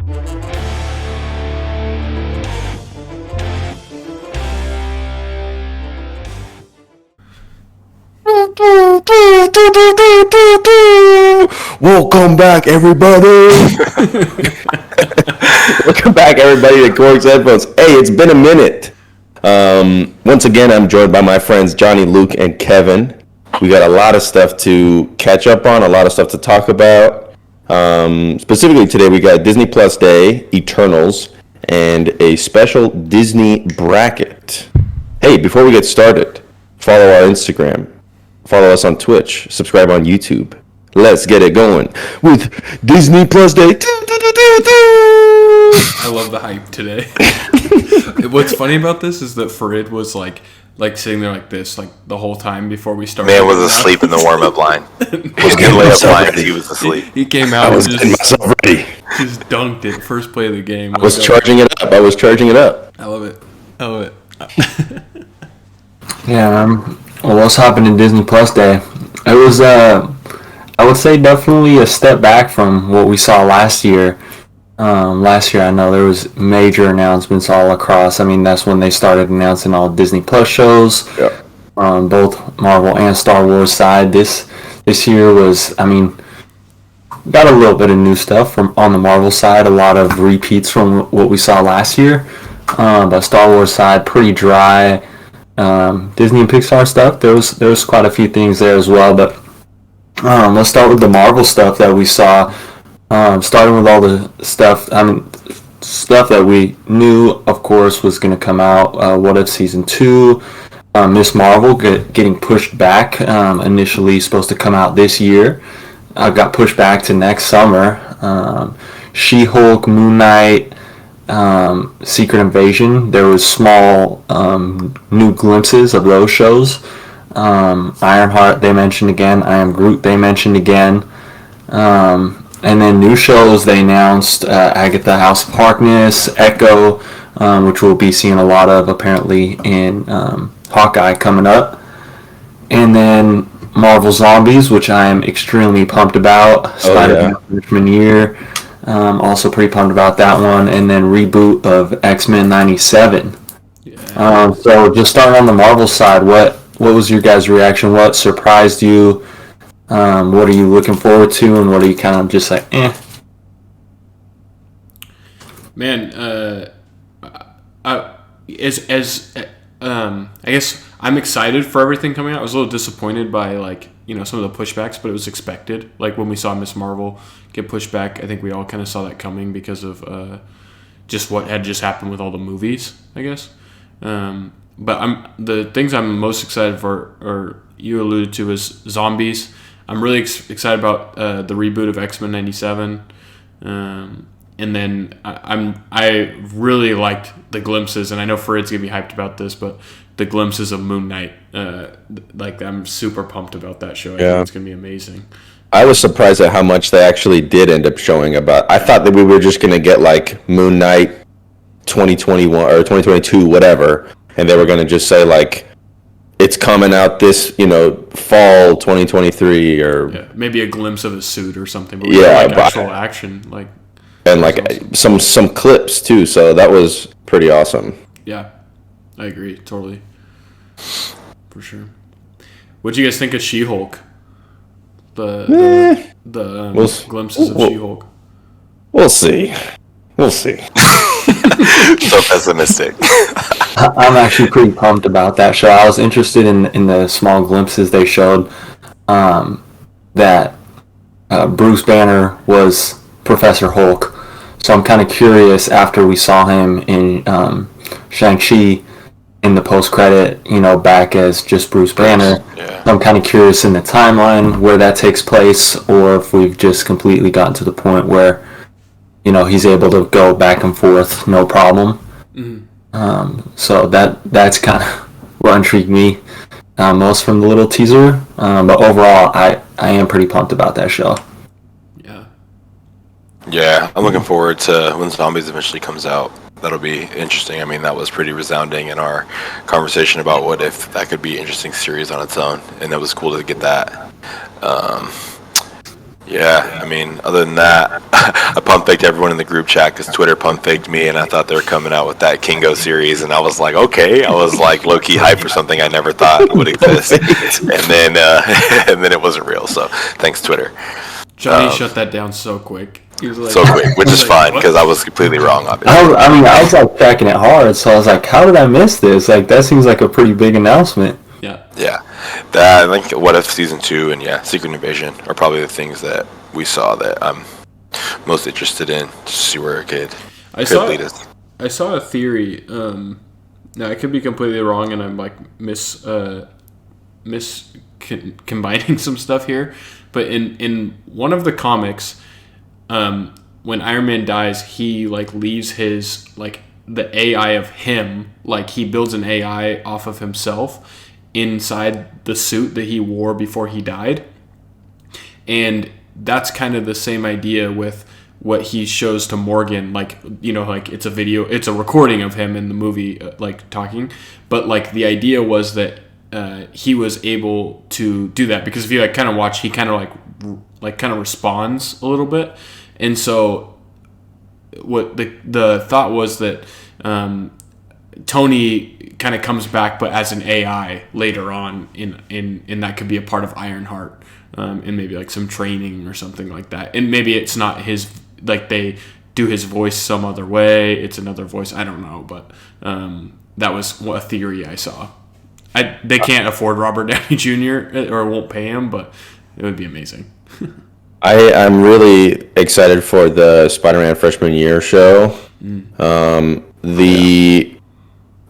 Welcome back, everybody. Welcome back, everybody, to Korg's Headphones. Hey, it's been a minute. Once again, I'm joined by my friends Johnny, Luke, and Kevin. We got a lot of stuff to catch up on, a lot of stuff to talk about. Specifically today, we got Disney Plus Day, Eternals, and a special Disney bracket. Hey, before we get started, follow our Instagram, follow us on Twitch, subscribe on YouTube. Let's get it going with Disney Plus Day. I love the hype today. What's funny about this is that Farid was like sitting there like this, like the whole time before we started. Man was asleep in the warm-up line. Was getting laid up line because he was asleep. He came out I was and getting myself ready. just dunked it first play of the game. I was charging it up. I love it. Yeah, well, what's happened in Disney Plus Day? It was, I would say, definitely a step back from what we saw last year. Last year, I know there was major announcements all across. I mean, that's when they started announcing all Disney Plus shows, on both Marvel and Star Wars side. This year was, I mean, got a little bit of new stuff from on the Marvel side, a lot of repeats from what we saw last year. But Star Wars side, pretty dry. Disney and Pixar stuff, there was quite a few things there as well. But let's start with the Marvel stuff that we saw. Starting with all the stuff, stuff that we knew, of course, was going to come out. What If Season 2, Miss Marvel getting pushed back. Initially supposed to come out this year. Got pushed back to next summer. She-Hulk, Moon Knight, Secret Invasion. There was small new glimpses of those shows. Ironheart, they mentioned again. I Am Groot, they mentioned again. And then new shows, they announced Agatha, House of Harkness, Echo, which we'll be seeing a lot of apparently in Hawkeye coming up. And then Marvel Zombies, which I am extremely pumped about. Spider-Man freshman year, also pretty pumped about that one. And then reboot of X-Men 97. Yeah. So just starting on the Marvel side, what was your guys' reaction? What surprised you? What are you looking forward to, and what are you kind of just like, eh? Man, I guess I'm excited for everything coming out. I was a little disappointed by some of the pushbacks, but it was expected. Like when we saw Miss Marvel get pushed back, I think we all kind of saw that coming because of just what had just happened with all the movies, I guess. But the things I'm most excited for, or you alluded to, is Zombies. I'm really excited about the reboot of X-Men 97, and then I really liked the glimpses, and I know Farid's gonna be hyped about this, but the glimpses of Moon Knight, I'm super pumped about that show. I think it's gonna be amazing. I was surprised at how much they actually did end up showing about. I thought that we were just gonna get like Moon Knight 2021 or 2022, whatever, and they were gonna just say like, it's coming out this, fall 2023, or maybe a glimpse of a suit or something. But we got actual action, and awesome. some clips too. So that was pretty awesome. Yeah, I agree totally, for sure. What'd you guys think of She-Hulk? The glimpses of She-Hulk. We'll see. So pessimistic. I'm actually pretty pumped about that show. I was interested in the small glimpses they showed that Bruce Banner was Professor Hulk. So I'm kind of curious after we saw him in Shang-Chi in the post-credit, back as just Bruce Banner. Yeah. I'm kind of curious in the timeline where that takes place, or if we've just completely gotten to the point where he's able to go back and forth, no problem. Mm-hmm. So that's kind of what intrigued me most from the little teaser. But overall, I am pretty pumped about that show. Yeah, I'm looking forward to when Zombies eventually comes out. That'll be interesting. I mean, that was pretty resounding in our conversation about what if that could be an interesting series on its own, and it was cool to get that. Yeah, I mean, other than that, I pump faked everyone in the group chat because Twitter pump faked me, and I thought they were coming out with that Kingo series, and I was like, okay, I was like low key hype for something I never thought would exist, and then and then it wasn't real. So thanks Twitter, Johnny shut that down so quick. He was like, so quick, which is like, fine what? because I was completely wrong, obviously. I was like tracking it hard, so I was like, how did I miss this? Like, that seems like a pretty big announcement. Yeah. Yeah, that I think What If season 2 and Secret Invasion are probably the things that we saw that I'm most interested in to see where it could lead us. I saw a theory. Now I could be completely wrong, and I'm like combining some stuff here. But in one of the comics, when Iron Man dies, he like leaves his like the AI of him, like he builds an AI off of himself inside the suit that he wore before he died. And that's kind of the same idea with what he shows to Morgan, like, you know, like it's a recording of him in the movie, like talking, but like the idea was that he was able to do that because if you like kind of watch, he kind of like kind of responds a little bit. And so what the thought was that Tony kind of comes back, but as an AI later on, in that could be a part of Ironheart, and maybe like some training or something like that. And maybe it's not his, like they do his voice some other way. It's another voice. I don't know, but that was a theory I saw. They can't afford Robert Downey Jr. or won't pay him, but it would be amazing. I'm really excited for the Spider-Man freshman year show. The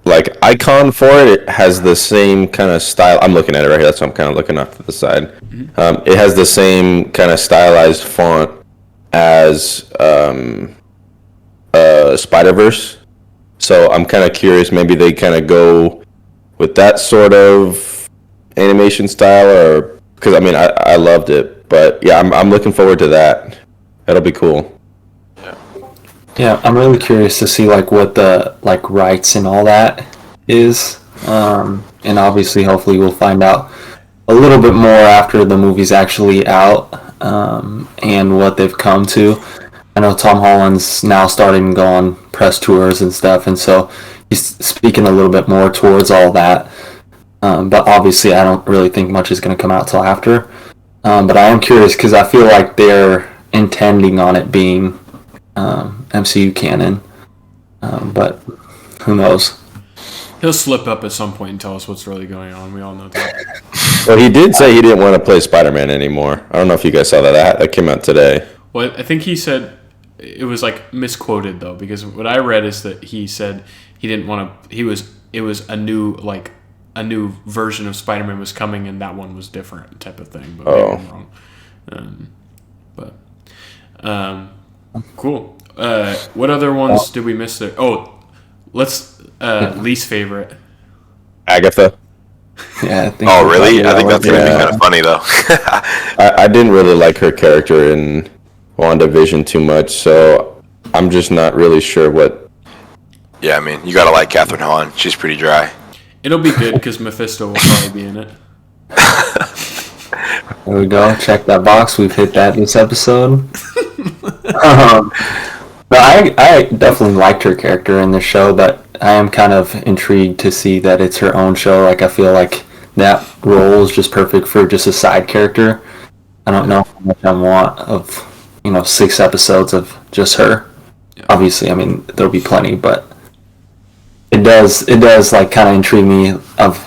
like icon for it has the same kind of style. I'm looking at it right here. That's why I'm kind of looking off to the side. It has the same kind of stylized font as Spider-Verse. So I'm kind of curious. Maybe they kind of go with that sort of animation style, or because I mean I loved it, but yeah, I'm looking forward to that. That'll be cool. Yeah, I'm really curious to see like what the like rights and all that is, and obviously, hopefully, we'll find out a little bit more after the movie's actually out, and what they've come to. I know Tom Holland's now starting to go on press tours and stuff, and so he's speaking a little bit more towards all that. But obviously, I don't really think much is going to come out till after. But I am curious because I feel like they're intending on it being MCU canon, but who knows? He'll slip up at some point and tell us what's really going on. We all know that. Well, he did say he didn't want to play Spider-Man anymore. I don't know if you guys saw that. That came out today. Well, I think he said it was like misquoted though, because what I read is that he said he didn't want to. It was a new version of Spider-Man was coming, and that one was different type of thing. But maybe I'm wrong. Cool. What other ones did we miss there? Oh, let's least favorite. Agatha. Yeah. Oh, really? I think that's going to be kind of funny, though. I didn't really like her character in WandaVision too much, so I'm just not really sure what. Yeah, I mean, you got to like Catherine Hahn. She's pretty dry. It'll be good because Mephisto will probably be in it. There we go. Check that box. We've hit that this episode. But I definitely liked her character in the show, but I am kind of intrigued to see that it's her own show. Like, I feel like that role is just perfect for just a side character. I don't know how much I want of, 6 episodes of just her. Yeah. Obviously, I mean, there'll be plenty, but it does like kind of intrigue me of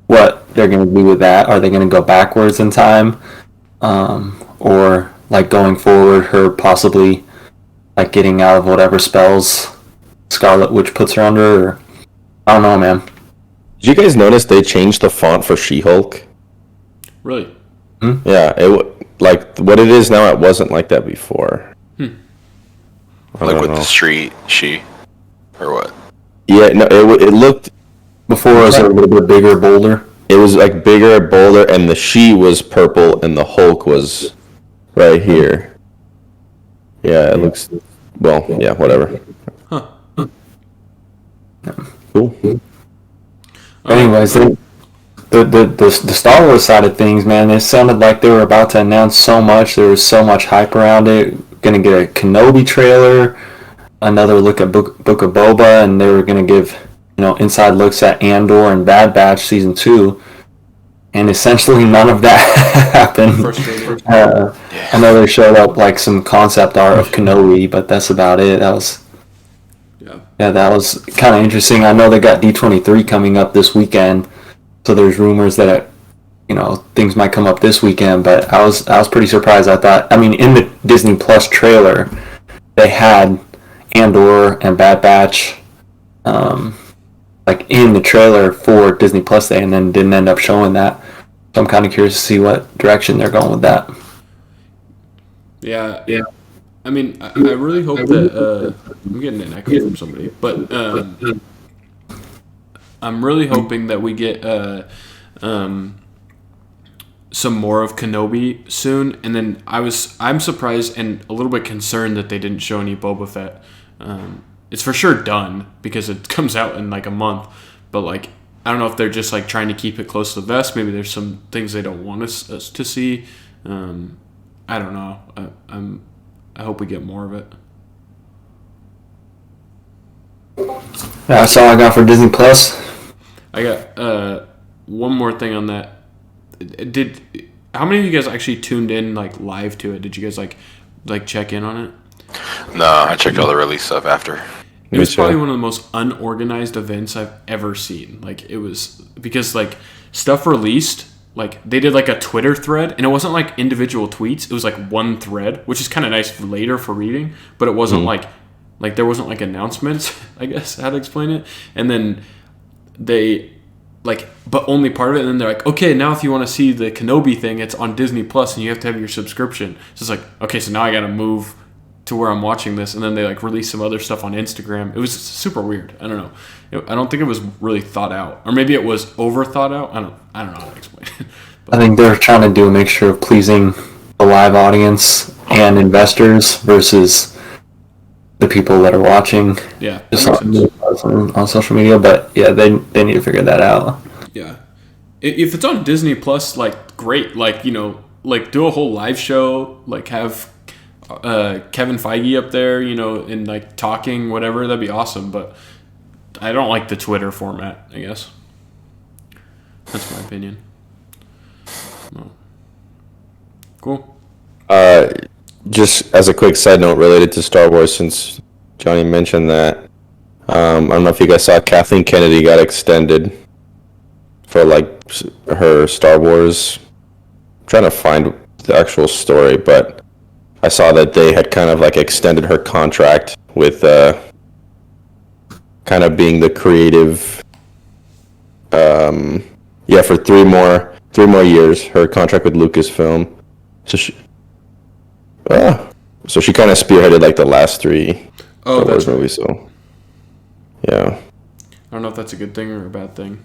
what they're going to do with that. Are they going to go backwards in time? Or like going forward, her possibly like getting out of whatever spells Scarlet Witch puts her under, or I don't know, man. Did you guys notice they changed the font for She-Hulk? Really? Yeah, like what it is now. It wasn't like that before. Like with the street, or what? Yeah, no, it looked before it was a little bit bigger, bolder. It was like bigger, bolder, and the She was purple, and the Hulk was right here. Yeah, it looks. Well, yeah, whatever. Huh. Cool. Anyways, the Star Wars side of things, man, it sounded like they were about to announce so much. There was so much hype around it. Gonna get a Kenobi trailer, another look at Book of Boba, and they were gonna give inside looks at Andor and Bad Batch season 2. And essentially none of that happened. I know they showed up like some concept art of Kenobi, but that's about it. That was kind of interesting. I know they got D23 coming up this weekend, so there's rumors that things might come up this weekend. But I was pretty surprised. I thought, in the Disney Plus trailer, they had Andor and Bad Batch, like in the trailer for Disney Plus Day, and then didn't end up showing that. So I'm kind of curious to see what direction they're going with that. Yeah. I really hope that I'm getting an echo from somebody, but I'm really hoping that we get some more of Kenobi soon. And then I'm surprised and a little bit concerned that they didn't show any Boba Fett. It's for sure done because it comes out in like a month, but like I don't know if they're just like trying to keep it close to the vest. Maybe there's some things they don't want us to see. I don't know. I hope we get more of it. Yeah, that's all I got for Disney Plus. I got one more thing on that. How many of you guys actually tuned in like live to it? Did you guys like check in on it? No, I checked all the release stuff after. It was probably one of the most unorganized events I've ever seen. Like it was because like stuff released, like they did like a Twitter thread, and it wasn't like individual tweets. It was like one thread, which is kind of nice for later for reading, but it wasn't like there wasn't like announcements, I guess how to explain it. And then they but only part of it. And then they're like, okay, now if you want to see the Kenobi thing, it's on Disney Plus, and you have to have your subscription. So it's like, okay, so now I got to move to where I'm watching this, and then they like release some other stuff on Instagram. It was super weird. I don't know. I don't think it was really thought out, or maybe it was over thought out. I don't know how to explain it. I think they're trying to do a mixture of pleasing the live audience and investors versus the people that are watching. Yeah, just on social media. But yeah, they need to figure that out. Yeah, if it's on Disney Plus, like great, like like do a whole live show, like have Kevin Feige up there, and like talking, whatever, that'd be awesome. But I don't like the Twitter format, I guess. That's my opinion. No. Cool. Just as a quick side note related to Star Wars, since Johnny mentioned that, I don't know if you guys saw Kathleen Kennedy got extended for like her Star Wars. I'm trying to find the actual story, but I saw that they had kind of like extended her contract with kind of being the creative. For three more years. Her contract with Lucasfilm. So she kind of spearheaded like the last three Star Wars movies. So yeah. I don't know if that's a good thing or a bad thing.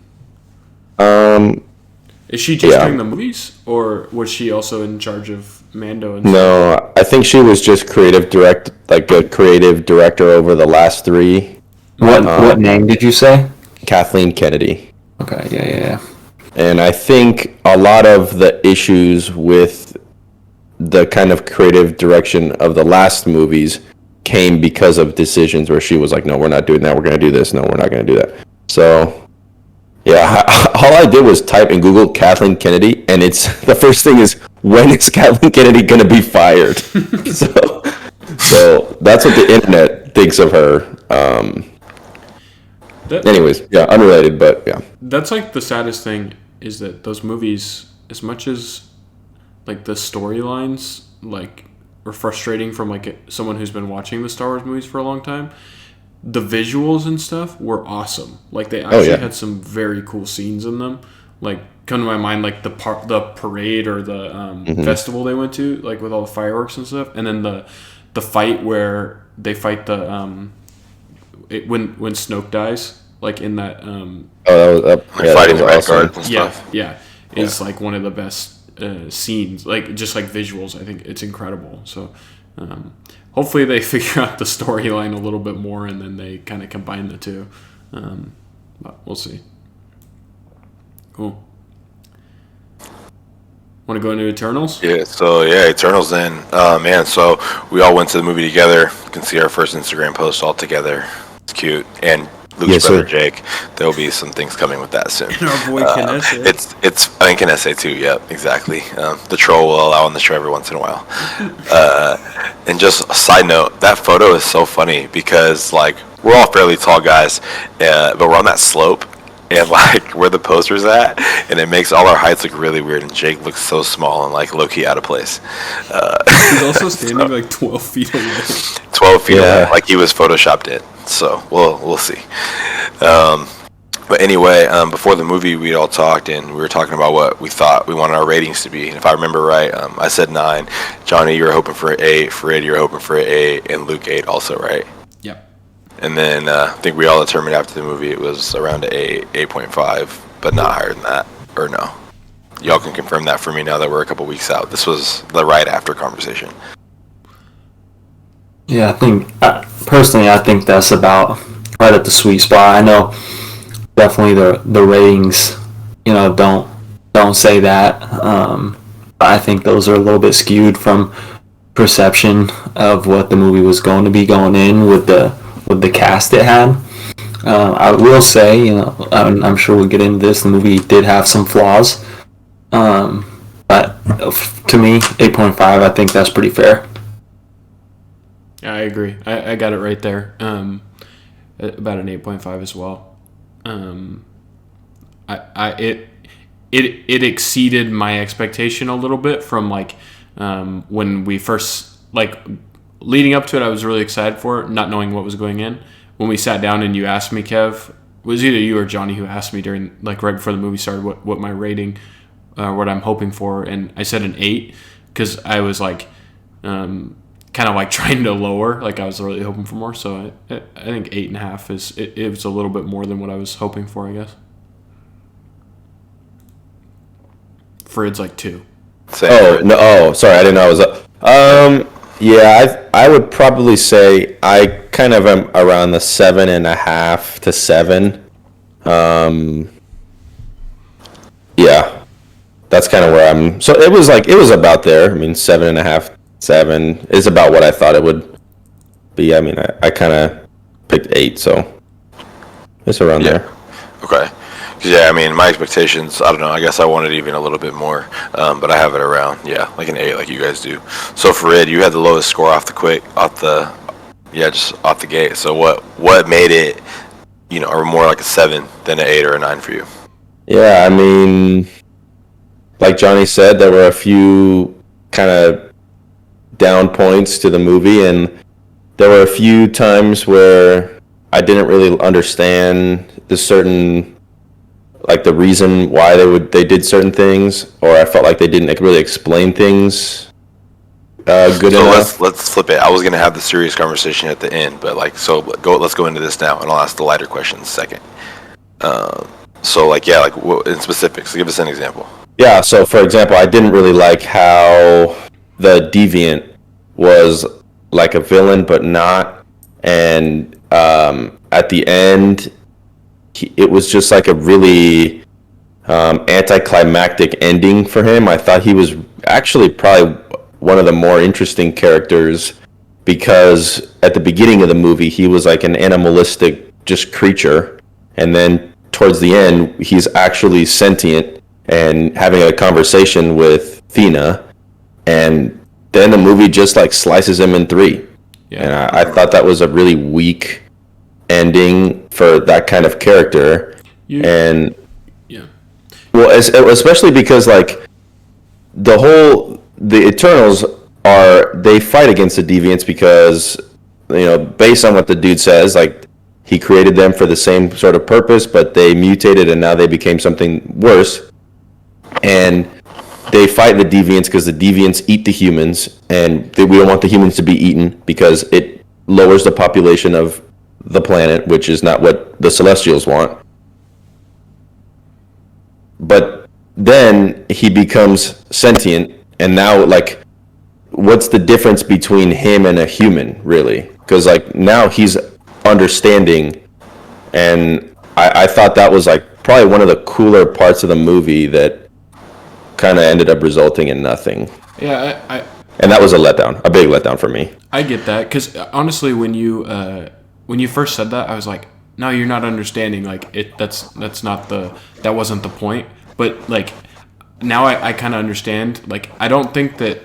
Is she just doing the movies, or was she also in charge of Mando and stuff? No, I think she was just a creative director over the last three. What name did you say? Kathleen Kennedy. Okay, yeah. And I think a lot of the issues with the kind of creative direction of the last movies came because of decisions where she was like, no, we're not doing that, we're going to do this, no, we're not going to do that. So yeah, all I did was type in Google Kathleen Kennedy, and it's the first thing is, when is Kathleen Kennedy going to be fired? so that's what the internet thinks of her. Anyways, yeah, unrelated, but yeah. That's like the saddest thing is that those movies, as much as like the storylines like are frustrating from like someone who's been watching the Star Wars movies for a long time, the visuals and stuff were awesome. Like they actually had some very cool scenes in them. Like come to my mind, like the parade or the festival they went to, like with all the fireworks and stuff, and then the fight where they fight the when Snoke dies, like in that fighting the Red Guard and stuff. Yeah, it's like one of the best scenes, like just like visuals. I think it's incredible. So hopefully they figure out the storyline a little bit more, and then they kind of combine the two. But we'll see. Cool. Want to go into Eternals? Yeah, so Eternals then. Man, so we all went to the movie together. You can see our first Instagram post all together. It's cute. And Luke's Yes, brother sir. Jake. There will be some things coming with that soon. And our boy Kinesse. It's Kinesse too. Yep, exactly. The troll will allow on the show every once in a while. And just a side note, that photo is so funny because like we're all fairly tall guys, but we're on that slope. And like where the poster's at, and it makes all our heights look really weird. And Jake looks so small and like low key out of place. He's also standing like 12 feet away. 12 feet Yeah. away, like he was photoshopped in. So we'll see. But anyway, before the movie, we all talked, and we were talking about what we thought we wanted our ratings to be. And if I remember right, I said 9. Johnny, you were hoping for an 8. Fred, you were hoping for an 8, and Luke 8 also, right? Yep. And then I think we all determined after the movie it was around an 8.5, but not higher than that, or no. Y'all can confirm that for me now that we're a couple weeks out. This was the right after conversation. Yeah, I think personally, I think that's about right at the sweet spot. I know definitely the ratings, don't say that. I think those are a little bit skewed from perception of what the movie was going to be going in with the cast it had. I will say, I'm sure we'll get into this. The movie did have some flaws, but to me, 8.5. I think that's pretty fair. Yeah, I agree. I got it right there. About an 8.5 as well. It exceeded my expectation a little bit from like when we first like leading up to it. I was really excited for it, not knowing what was going in. When we sat down and you asked me, Kev, it was either you or Johnny who asked me during like right before the movie started what my rating, what I'm hoping for, and I said an 8 because I was like. Kind of like trying to lower, like I was really hoping for more. So I think 8.5 is it was a little bit more than what I was hoping for, I guess. Fred's like 2. Same. Oh no! Oh, sorry, I didn't know I was up. Yeah, I would probably say I kind of am around the 7.5 to 7. Yeah, that's kind of where I'm. So it was about there. I mean, 7.5, 7 is about what I thought it would be. I mean, I kind of picked 8, so it's around there. Okay. Yeah, I mean, my expectations, I don't know, I guess I wanted even a little bit more, but I have it around, like an 8 like you guys do. So for Ed, you had the lowest score just off the gate. So what made it, or more like a 7 than an 8 or a 9 for you? Yeah, I mean, like Johnny said, there were a few kind of down points to the movie, and there were a few times where I didn't really understand the reason why they did certain things, or I felt like they didn't really explain things good enough. Let's flip it. I was gonna have the serious conversation at the end, but let's go into this now, and I'll ask the lighter questions second. What in specifics? Give us an example. Yeah, so for example, I didn't really like how the Deviant was like a villain, but not. And at the end, it was just like a really anticlimactic ending for him. I thought he was actually probably one of the more interesting characters because at the beginning of the movie, he was like an animalistic just creature. And then towards the end, he's actually sentient and having a conversation with Thena, and then the movie just like slices him in 3. Yeah. And I thought that was a really weak ending for that kind of character. Yeah. Well, especially because like the Eternals they fight against the Deviants because based on what the dude says, like he created them for the same sort of purpose, but they mutated and now they became something worse. And they fight the Deviants because the Deviants eat the humans, and we don't want the humans to be eaten because it lowers the population of the planet, which is not what the Celestials want. But then he becomes sentient, and now, like, what's the difference between him and a human, really? Because, like, now he's understanding, and I thought that was, like, probably one of the cooler parts of the movie that kind of ended up resulting in nothing. Yeah, And that was a big letdown for me. I get that, because honestly, when you first said that, I was like, no, you're not understanding. Like that wasn't the point. But like now I kind of understand. Like I don't think that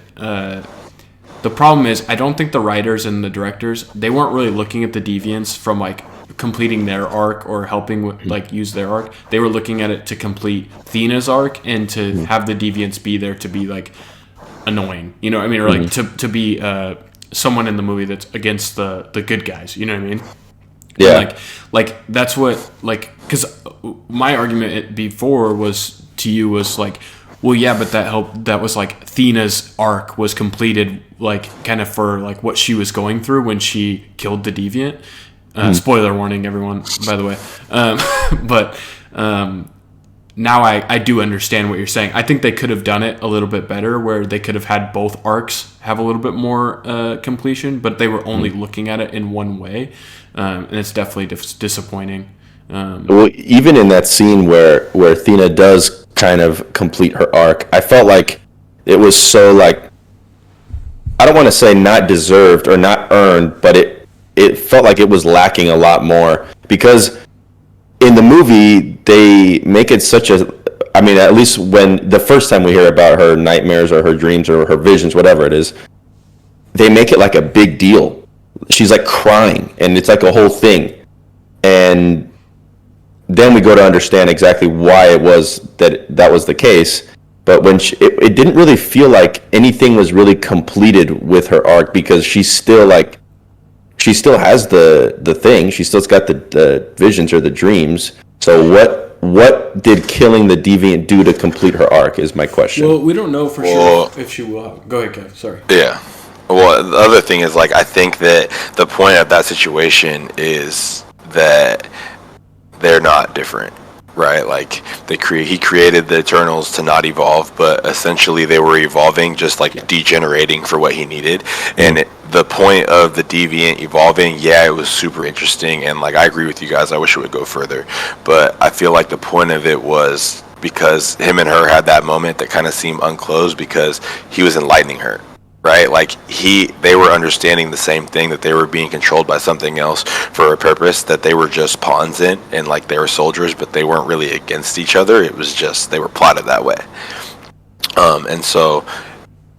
the problem is I don't think the writers and the directors, they weren't really looking at the deviants from like completing their arc or helping with, like use their arc. They were looking at it to complete Thena's arc and to have the deviants be there to be like annoying, you know what I mean, or like to be someone in the movie that's against the good guys, you know what I mean? Yeah. And like that's what, like, because my argument before was to you was like, well, yeah, but that was like Thena's arc was completed, like kind of for like what she was going through when she killed the deviant. Spoiler warning, everyone, by the way. But now I do understand what you're saying. I think they could have done it a little bit better, where they could have had both arcs have a little bit more completion, but they were only looking at it in one way, and it's definitely disappointing. Well, even in that scene where Thena does kind of complete her arc, I felt like it was so, like, I don't want to say not deserved or not earned, but it felt like it was lacking a lot more, because in the movie they make it such a, I mean, at least when the first time we hear about her nightmares or her dreams or her visions, whatever it is, they make it like a big deal. She's like crying and it's like a whole thing, and then we go to understand exactly why it was that was the case. But when it didn't really feel like anything was really completed with her arc, because she's still like, she still has the thing. She still's got the visions or the dreams. So what did killing the deviant do to complete her arc is my question. Well, we don't know for sure if she will. Go ahead, Kev. Sorry. Yeah. Well, the other thing is, like, I think that the point of that situation is that they're not different, right? Like, he created the Eternals to not evolve, but essentially they were evolving, just like degenerating for what he needed. And the point of the deviant evolving, yeah, it was super interesting, and like I agree with you guys, I wish it would go further, but I feel like the point of it was because him and her had that moment that kind of seemed unclosed, because he was enlightening her, right? Like they were understanding the same thing, that they were being controlled by something else for a purpose that they were just pawns in, and like they were soldiers, but they weren't really against each other. It was just they were plotted that way. And so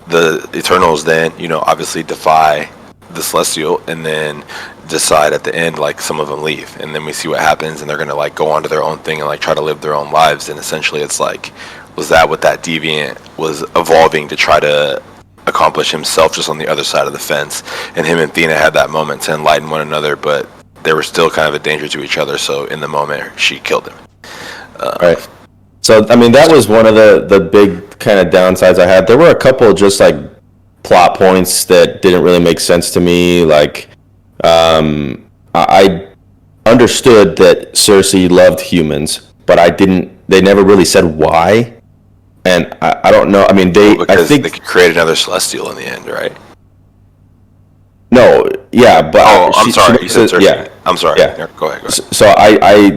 the Eternals then, you know, obviously defy the Celestial, and then decide at the end, like, some of them leave, and then we see what happens, and they're gonna like go on to their own thing and like try to live their own lives. And essentially it's like, was that what that deviant was evolving to try to accomplish himself, just on the other side of the fence? And him and Athena had that moment to enlighten one another, but they were still kind of a danger to each other, so in the moment she killed him. Right. So, I mean, that was one of the big kind of downsides I had. There were a couple just like plot points that didn't really make sense to me. Like, I understood that Cersei loved humans, but they never really said why. And I don't know. I mean, I think they could create another Celestial in the end, right? No, yeah, but I'm sorry. You said Cersei. Yeah, I'm sorry. Yeah. Go ahead. So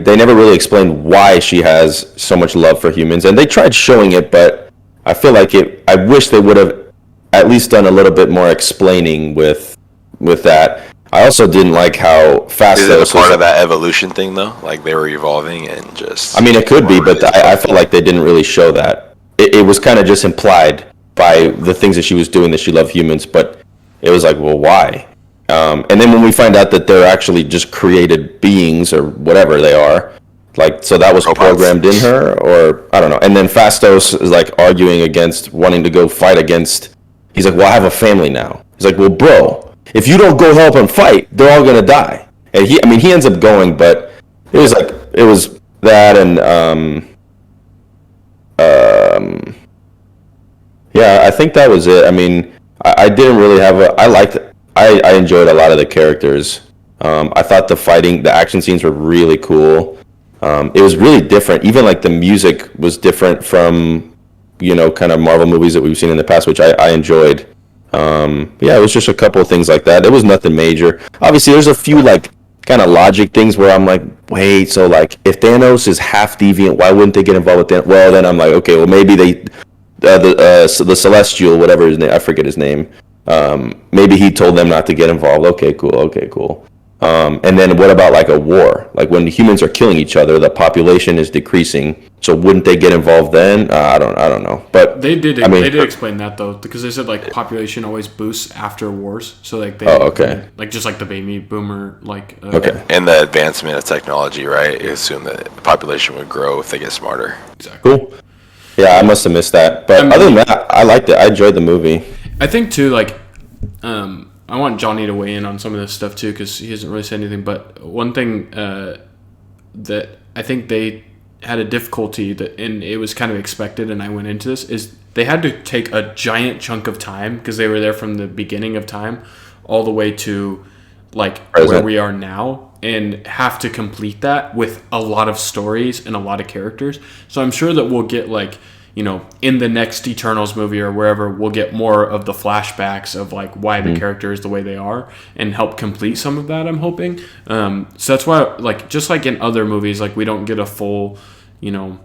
they never really explained why she has so much love for humans, and they tried showing it, but I feel like I wish they would have at least done a little bit more explaining with that. I also didn't like how fast. Is it a part of that evolution thing though? Like they were evolving and just. I mean, it could be, but I felt like they didn't really show that. It was kind of just implied by the things that she was doing, that she loved humans, but it was like, well, why? And then when we find out that they're actually just created beings or whatever they are, like, so that was programmed in her, or I don't know. And then Fastos is like arguing against wanting to go fight against. He's like, well, I have a family now. He's like, well, bro, if you don't go help and fight, they're all gonna die. And he ends up going, but it was that, and yeah, I think that was it. I mean, I didn't really have I enjoyed a lot of the characters. I thought the action scenes were really cool. It was really different. Even like the music was different from, you know, kind of Marvel movies that we've seen in the past, which I enjoyed. Yeah, it was just a couple of things like that. It was nothing major. Obviously, there's a few like kind of logic things where I'm like, wait, so like if Thanos is half deviant, why wouldn't they get involved with that? Well, then I'm like, okay, well maybe the Celestial, whatever his name, I forget his name. Maybe he told them not to get involved. Okay, cool. And then what about like a war? Like when humans are killing each other, the population is decreasing. So wouldn't they get involved then? I don't know. But they did. I mean, they did explain that though, because they said like population always boosts after wars. So like they, like just like the baby boomer, like okay. And the advancement of technology, right? You assume that the population would grow if they get smarter. Exactly. Cool. Yeah, I must have missed that. But other than that, I liked it. I enjoyed the movie. I think too, like, I want Johnny to weigh in on some of this stuff too, because he hasn't really said anything. But one thing that I think they had a difficulty that, and it was kind of expected, and I went into this, is they had to take a giant chunk of time because they were there from the beginning of time all the way to like present, where we are now, and have to complete that with a lot of stories and a lot of characters. So I'm sure that we'll get like, you know, in the next Eternals movie or wherever, we'll get more of the flashbacks of like why the character is the way they are and help complete some of that, I'm hoping. So that's why, like, just like in other movies, like we don't get a full, you know,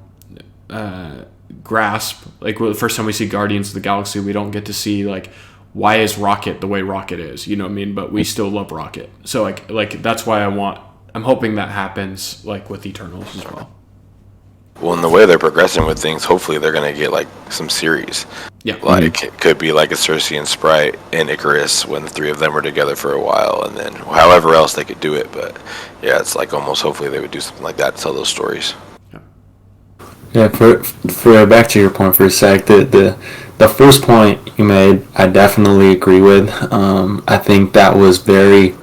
grasp. Like the first time we see Guardians of the Galaxy, we don't get to see like why is Rocket the way Rocket is, you know what I mean? But we still love Rocket. So like that's why I'm hoping that happens like with Eternals as well. Well, in the way they're progressing with things, hopefully they're going to get like some series. Yeah. Like it could be like a Cersei and Sprite and Icarus when the three of them were together for a while, and then however else they could do it. But yeah, it's like almost hopefully they would do something like that to tell those stories. Yeah, for back to your point for a sec, the first point you made, I definitely agree with. I think that was very.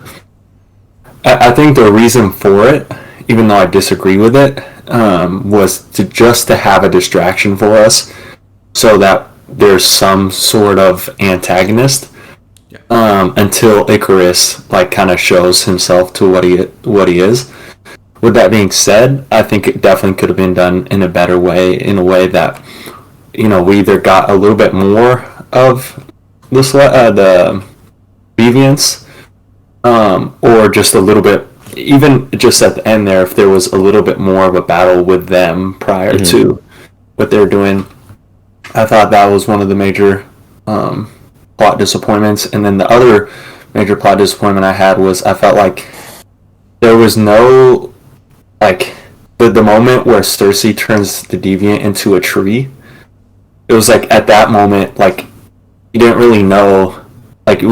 I think the reason for it, even though I disagree with it, was to have a distraction for us, so that there's some sort of antagonist. Until Icarus like kind of shows himself to what he is. With that being said, I think it definitely could have been done in a better way, in a way that, you know, we either got a little bit more of the deviants, or just a little bit, even just at the end there, if there was a little bit more of a battle with them prior to what they're doing. I thought that was one of the major plot disappointments. And then the other major plot disappointment I had was I felt like there was no, like, the moment where Cersei turns the deviant into a tree, it was like at that moment, like, you didn't really know, like,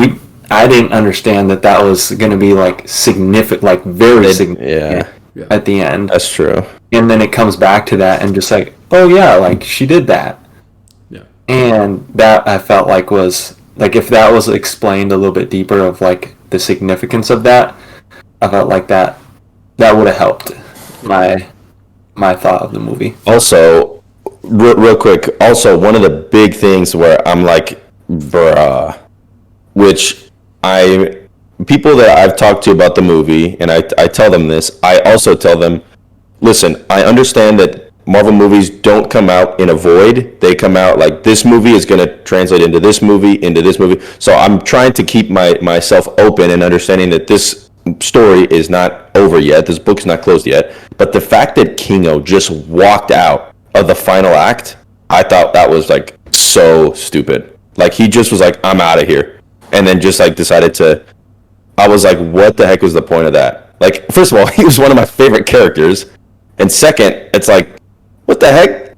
I didn't understand that was going to be like significant, like very significant at the end. That's true. And then it comes back to that and just like, oh yeah, like she did that. Yeah. And that I felt like was, like, if that was explained a little bit deeper of like the significance of that, I felt like that would have helped my thought of the movie. Also, real quick, also one of the big things where I'm like, bruh, which people that I've talked to about the movie, and I tell them this, I also tell them, listen, I understand that Marvel movies don't come out in a void. They come out like this movie is going to translate into this movie, So I'm trying to keep myself open and understanding that this story is not over yet. This book's not closed yet. But the fact that Kingo just walked out of the final act, I thought that was like so stupid. Like he just was like, I'm out of here. And then just like decided to, I was like, what the heck was the point of that? Like, first of all, he was one of my favorite characters. And second, it's like, what the heck?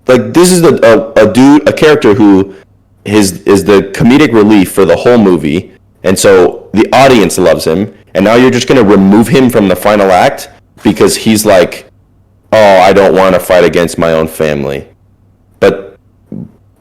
Like, this is a character who is the comedic relief for the whole movie. And so the audience loves him. And now you're just going to remove him from the final act because he's like, oh, I don't want to fight against my own family. But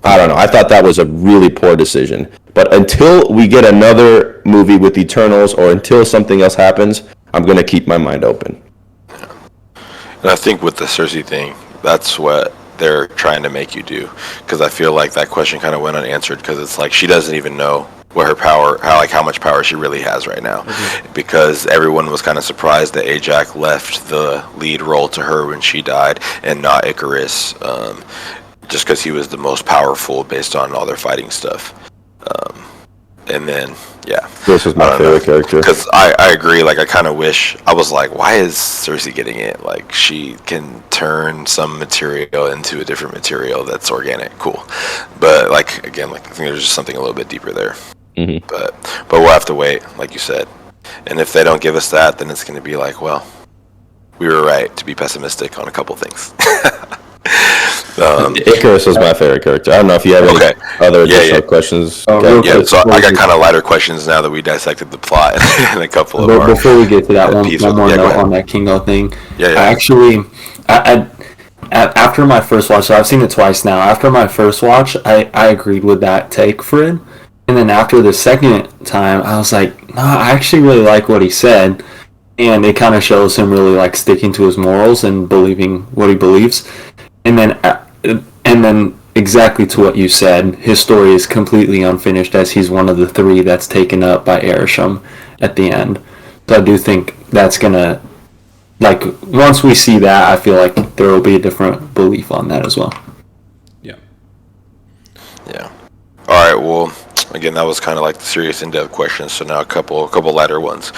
I don't know. I thought that was a really poor decision. But until we get another movie with Eternals or until something else happens, I'm going to keep my mind open. And I think with the Cersei thing, that's what they're trying to make you do. Because I feel like that question kind of went unanswered because it's like she doesn't even know what her power, how much power she really has right now. Because everyone was kind of surprised that Ajax left the lead role to her when she died and not Icarus. Just because he was the most powerful based on all their fighting stuff. And then, yeah. This was my favorite character. Because I agree, like, I kind of wish, I was like, why is Cersei getting it? Like, she can turn some material into a different material that's organic. Cool. But, like, again, like, I think there's just something a little bit deeper there. Mm-hmm. But we'll have to wait, like you said. And if they don't give us that, then it's going to be like, well, we were right to be pessimistic on a couple things. Icarus was my favorite character. I don't know if you have any other additional questions. So I got kind of lighter questions now that we dissected the plot and a couple of our... Before we get to that, one more note on that Kingo thing. After my first watch, so I've seen it twice now. After my first watch, I agreed with that take for it. And then after the second time, I was like, no, I actually really like what he said. And it kind of shows him really like sticking to his morals and believing what he believes. And then exactly to what you said, his story is completely unfinished as he's one of the three that's taken up by Arishem at the end. So I do think that's gonna, like, once we see that, I feel like there will be a different belief on that as well. Yeah. All right. Well, again, that was kind of like the serious in-depth questions. So now a couple lighter ones.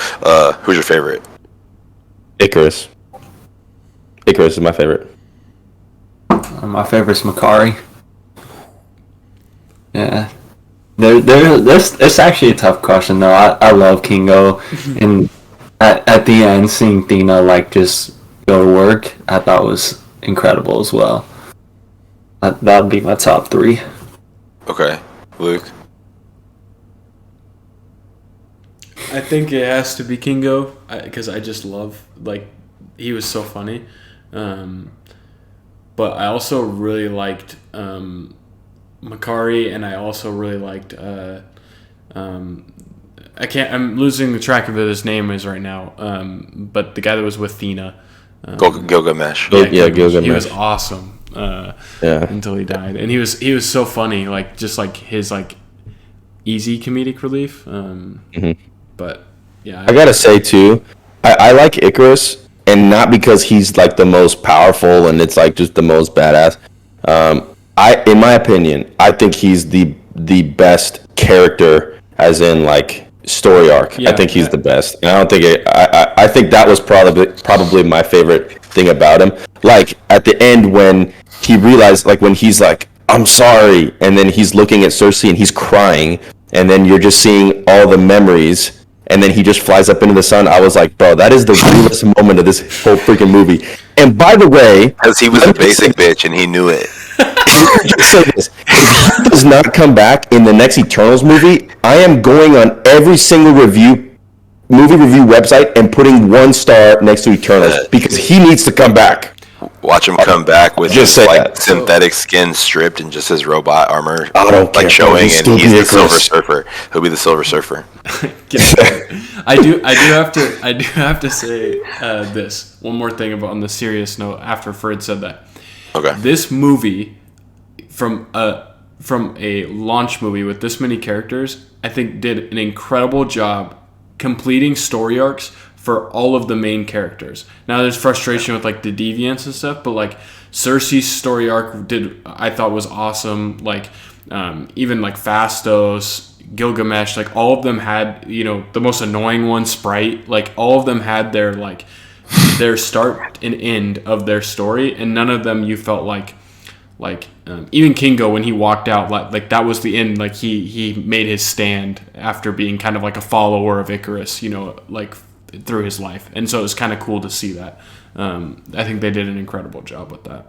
Who's your favorite? Icarus. Icarus is my favorite. My favorite's Makari. Yeah. It's actually a tough question though. I love Kingo, and at the end seeing Thena like just go to work, I thought was incredible as well. That would be my top three. Okay, Luke. I think it has to be Kingo because I just love, like, he was so funny. But I also really liked Makari, and I also really liked I'm losing the track of what his name is right now. But the guy that was with Thena. Gilgamesh. Gilgamesh. He was awesome. Until he died, and he was so funny, like just like his like easy comedic relief. But yeah, I gotta say too, I like Icarus. And not because he's like the most powerful and it's like just the most badass. In my opinion, I think he's the best character, as in like story arc. I think he's the best, and I don't think I think that was probably my favorite thing about him. Like at the end when he realized, like when he's like, "I'm sorry," and then he's looking at Cersei and he's crying, and then you're just seeing all the memories. And then he just flies up into the sun. I was like, bro, that is the realest moment of this whole freaking movie. And by the way... Because he was a basic bitch and he knew it. Just say this. If he does not come back in the next Eternals movie, I am going on every single movie review website and putting 1 star next to Eternals. Because he needs to come back. Watch him come back with just his like synthetic skin stripped and just his robot armor like showing, and he's the Silver Surfer. He'll be the Silver Surfer. I do have to say this one more thing about on the serious note after Fred said that. Okay. This movie from a launch movie with this many characters, I think did an incredible job completing story arcs for all of the main characters. Now there's frustration with like the deviants and stuff, but like Cersei's story arc I thought was awesome. Like even like Phastos, Gilgamesh, like all of them had, you know, the most annoying one, Sprite, like all of them had their like their start and end of their story, and none of them you felt like even Kingo when he walked out, like that was the end. Like he made his stand after being kind of like a follower of Icarus, you know, like through his life, and so it was kind of cool to see that. I think they did an incredible job with that.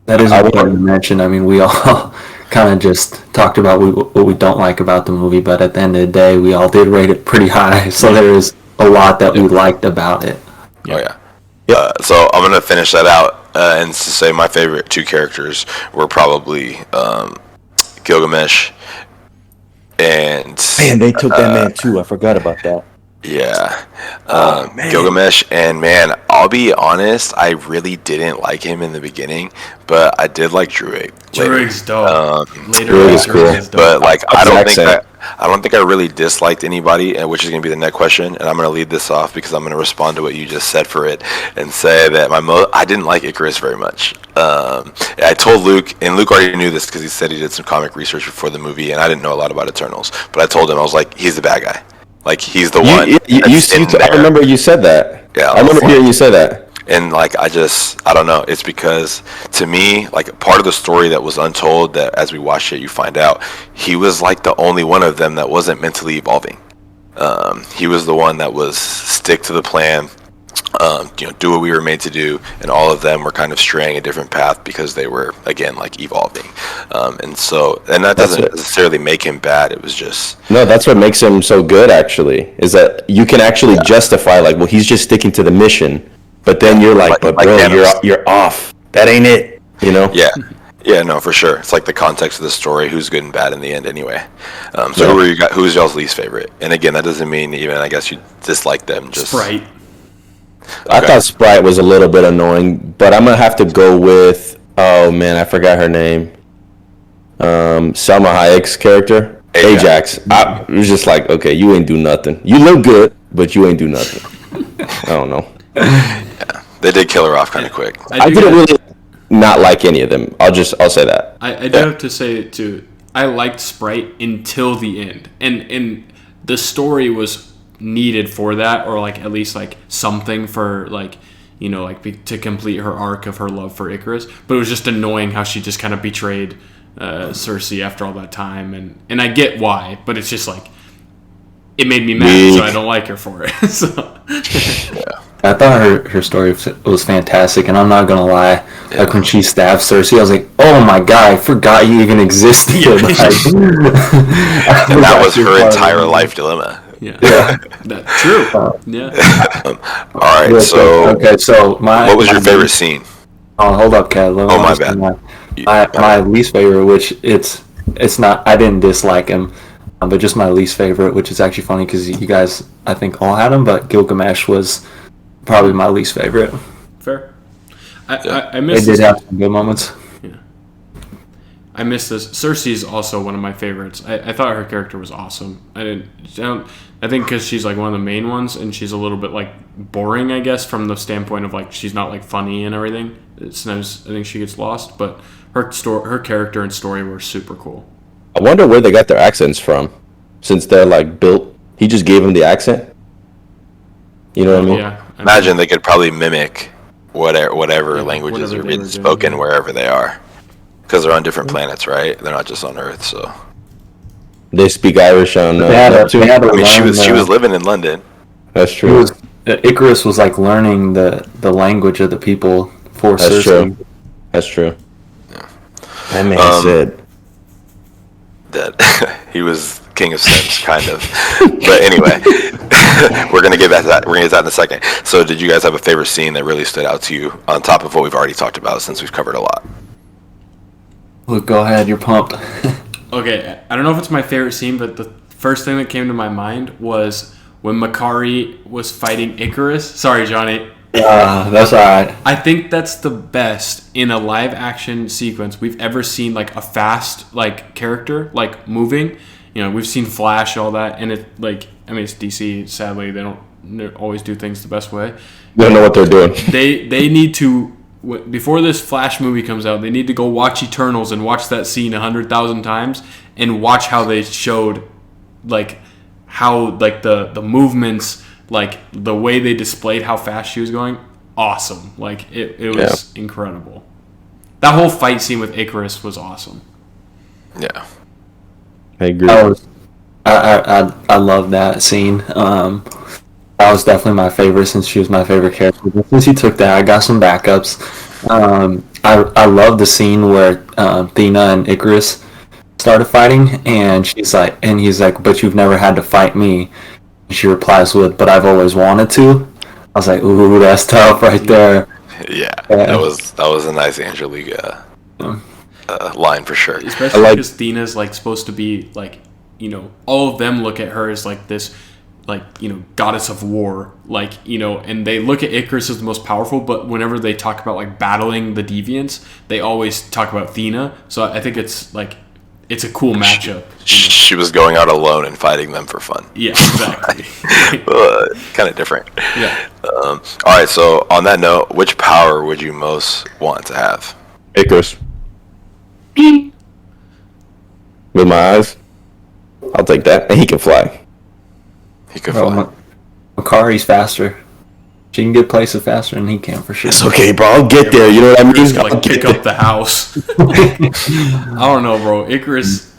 That is important to mention. I mean, we all kind of just talked about what we don't like about the movie, but at the end of the day, we all did rate it pretty high. So there is a lot that we liked about it. Oh yeah. So I'm gonna finish that out and to say my favorite 2 characters were probably Gilgamesh and they took that man too. I forgot about that. Yeah. Gilgamesh, and man, I'll be honest, I really didn't like him in the beginning, but I did like Druig. Druig's dope. Druig is cool. But like I don't think that I don't think I really disliked anybody, which is going to be the next question, and I'm going to lead this off because I'm going to respond to what you just said for it, and say that I didn't like Icarus very much. I told Luke, and Luke already knew this because he said he did some comic research before the movie, and I didn't know a lot about Eternals, but I told him, I was like, he's the bad guy. Like, he's the one. I remember you said that. Yeah, I remember hearing you say that. And like I don't know, it's because to me, like, part of the story that was untold, that as we watch it you find out, he was like the only one of them that wasn't mentally evolving. He was the one that was stick to the plan, do what we were made to do, and all of them were kind of straying a different path because they were, again, like, evolving. And that doesn't necessarily make him bad. It was just, no, that's what makes him so good, actually, is that you can actually justify, like, well, he's just sticking to the mission. But then you're like, but bro, you're off. That ain't it, you know? Yeah, no, for sure. It's like the context of the story, who's good and bad in the end, anyway. Who's y'all's least favorite? And again, that doesn't mean even, I guess, you dislike them. Just Sprite. I thought Sprite was a little bit annoying, but I'm gonna have to go with, oh man, I forgot her name. Selma Hayek's character, Ajax. I was just like, okay, you ain't do nothing. You look good, but you ain't do nothing. I don't know. They did kill her off kind of quick. I didn't really not like any of them. I'll say that. I do have to say too, I liked Sprite until the end, and the story was needed for that, or like at least like something for like, to complete her arc of her love for Icarus. But it was just annoying how she just kind of betrayed Cersei after all that time, and I get why, but it's just like, it made me mad, so I don't like her for it. So. Yeah. I thought her story was fantastic, and I'm not gonna lie. Yeah. Like when she stabbed Cersei, I was like, "Oh my god, I forgot you even existed." And that was her entire life dilemma. Yeah. That's true. All right. So what was your favorite scene? Oh, hold up, Kat. Oh, my bad. My least favorite, which it's not. I didn't dislike him. But just my least favorite, which is actually funny because you guys, I think, all had him, but Gilgamesh was probably my least favorite. Fair. I missed this. They did have some good moments. Yeah. I missed this. Cersei is also one of my favorites. I thought her character was awesome. I think because she's like one of the main ones, and she's a little bit like boring, I guess, from the standpoint of like she's not like funny and everything. Sometimes I think she gets lost, but her character and story were super cool. I wonder where they got their accents from, since they're like built. He just gave them the accent. You know what I mean? Yeah. Imagine they could probably mimic whatever languages are being spoken wherever they are, because they're on different planets, right? They're not just on Earth, so they speak Irish on. She was living in London. That's true. Icarus was like learning the language of the people for Cersei. That's true. Yeah. That man said that he was king of Sims, kind of. But anyway, we're gonna get back to that. We're gonna get to that in a second. So, did you guys have a favorite scene that really stood out to you on top of what we've already talked about, since we've covered a lot? Look, go ahead. You're pumped. Okay, I don't know if it's my favorite scene, but the first thing that came to my mind was when Makari was fighting Icarus. Sorry, Johnny. That's alright. I think that's the best in a live action sequence we've ever seen, like a fast like character like moving. We've seen Flash, all that, and it like, I mean, it's DC. Sadly, they don't always do things the best way. They don't know what they're doing. They need to, before this Flash movie comes out, they need to go watch Eternals and watch that scene 100,000 times and watch how they showed like how like the movements, like the way they displayed how fast she was going. Awesome. Like it was incredible. That whole fight scene with Icarus was awesome. Yeah, I agree. I love that scene. That was definitely my favorite, since she was my favorite character. But since you took that, I got some backups. I love the scene where Athena and Icarus started fighting, and he's like, "But you've never had to fight me." She replies with, "But I've always wanted to." I was like, "Ooh, that's tough right there." Yeah. That was a nice Angelica line for sure. Especially because Athena's like supposed to be like, all of them look at her as like this, like, goddess of war, like, and they look at Icarus as the most powerful, but whenever they talk about like battling the deviants, they always talk about Athena. So I think it's like it's a cool matchup. She was going out alone and fighting them for fun. Yeah, exactly. Kind of different. Yeah. All right, so on that note, which power would you most want to have? Icarus. With my eyes, I'll take that. And he can fly. He could fly. Makari's faster. She can get places faster than he can, for sure. It's okay, bro. I'll get there. You know what I mean? Icarus can, I'll like, get pick there. up the house. I don't know, bro. Icarus,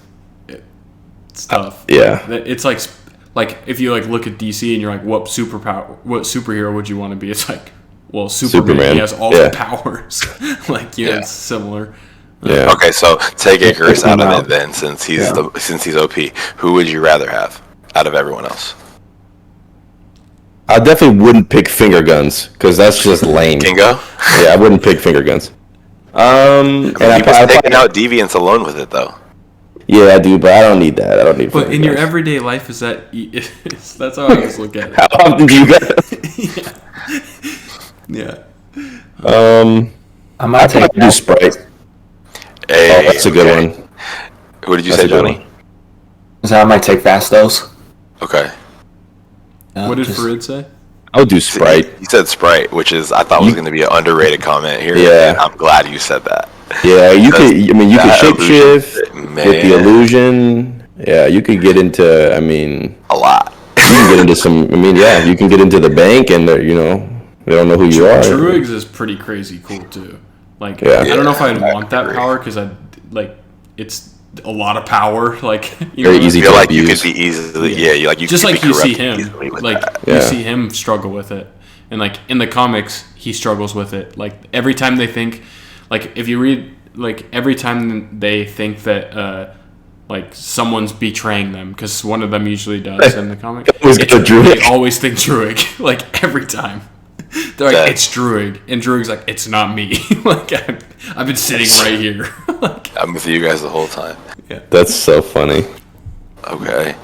it's tough. Yeah. It's like if you like look at DC and you're like, what superhero would you want to be? It's like, well, Superman. He has all the powers. Like, it's similar. Yeah. Okay, so take Icarus out of it then, since he's OP. Who would you rather have out of everyone else? I definitely wouldn't pick finger guns because that's just lame. Kingo? Yeah, I wouldn't pick finger guns. And He was taking out Deviants alone with it, though. Yeah, I do, but I don't need that. I don't need. But finger in your guns. everyday life, that's how I always look at it. How often do you get it? Yeah. I might take do Sprite. Hey, That's a good one. What did you That's say, a good Johnny? one. So I might take Fastos. Okay. What did Farid say? I would do Sprite. You said Sprite, which I thought was going to be an underrated comment here. Yeah. And I'm glad you said that. Yeah, you could. I mean, you could That shapeshift illusion, with the man. illusion. Yeah, you could get into. I mean, A lot. you can get into some. I mean, yeah, you can get into the bank, and they don't know who you are. Druigs is pretty crazy cool too. Like, Yeah. I don't know if I'd Yeah, want that agree. power because it's a lot of power. Like, Very easy I feel to like you could abuse. be easily, you just could like be you see corrupted him, easily with like that. you Yeah. see him struggle with it, and like in the comics he struggles with it. Like every time they think, like if you read, like every time they think that like someone's betraying them, because one of them usually does in the comic. Always get a Druid. They always think Druid, like every time. They're like, That- it's Druid, and Druid's like, it's not me. Like I've been sitting right here. Like, I'm with you guys the whole time. That's so funny. Okay.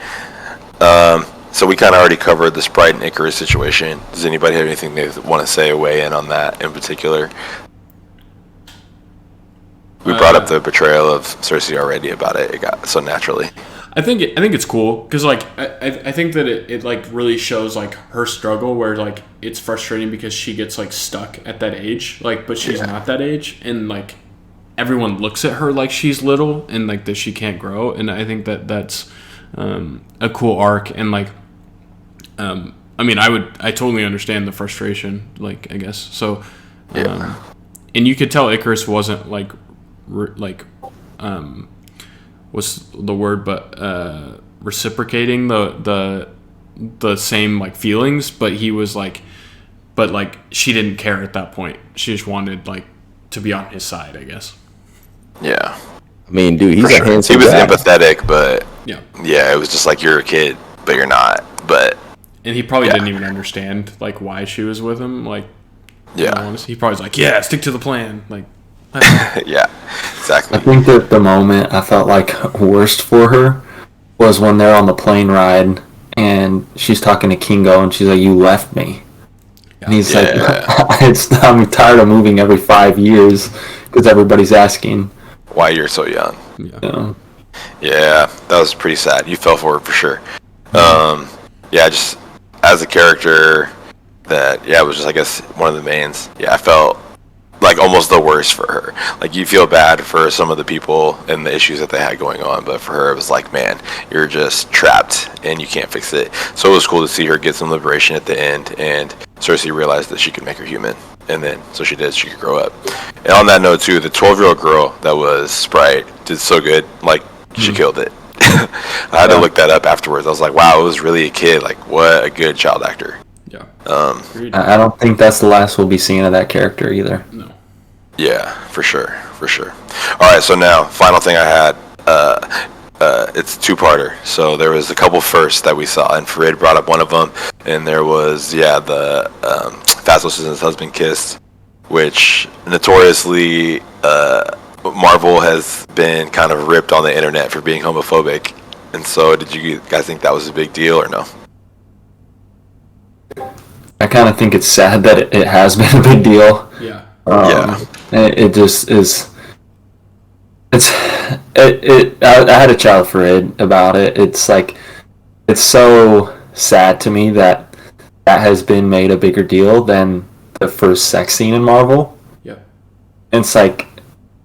So we kind of already covered the Sprite and Icarus situation. Does anybody have anything they want to say or weigh in on that in particular? We brought up the betrayal of Cersei already about it. It got so naturally. I think it's cool because like I think that it like really shows like her struggle where like it's frustrating because she gets like stuck at that age, like, but she's not that age, and like everyone looks at her like she's little and like that she can't grow, and I think that's a cool arc, and like I mean I totally understand the frustration, like, I guess so. And you could tell Icarus wasn't like what's the word, but reciprocating the same like feelings, but he was like, but like she didn't care at that point. She just wanted like to be on his side, I guess. Yeah. I mean, dude, he's a handsome He was guy. empathetic, but Yeah, it was just like, you're a kid, but you're not. But and he probably didn't even understand like why she was with him. Like, yeah, honestly, he probably was like, yeah, stick to the plan. Like, yeah, exactly. I think that the moment I felt like worst for her was when they're on the plane ride and she's talking to Kingo and she's like, "You left me," and he's like, "I'm tired of moving every 5 years because everybody's asking." Why you're so young? You know? Yeah, that was pretty sad. You fell for it for sure. Yeah, just as a character that, it was just, I guess, one of the mains. Yeah, I felt like almost the worst for her. Like, you feel bad for some of the people and the issues that they had going on, but for her it was like, man, you're just trapped and you can't fix it. So it was cool to see her get some liberation at the end, and Cersei realized that she could make her human, and then so she did. She could grow up. And on that note too, the 12-year-old girl that was Sprite did so good. Like, she killed it. I had to look that up afterwards. I was like, wow, it was really a kid. Like, what a good child actor. yeah. I don't think that's the last we'll be seeing of that character either. No. Yeah, for sure. All right, so now, final thing I had, it's a two-parter. So there was a couple firsts that we saw, and Farid brought up one of them, and there was, the Phastos and his husband kissed, which notoriously, Marvel has been kind of ripped on the internet for being homophobic. And so did you guys think that was a big deal or no? I kind of think it's sad that it has been a big deal. Yeah. It just is. I had a chat with Red about it. It's like, it's so sad to me that that has been made a bigger deal than the first sex scene in Marvel. Yeah. And it's like,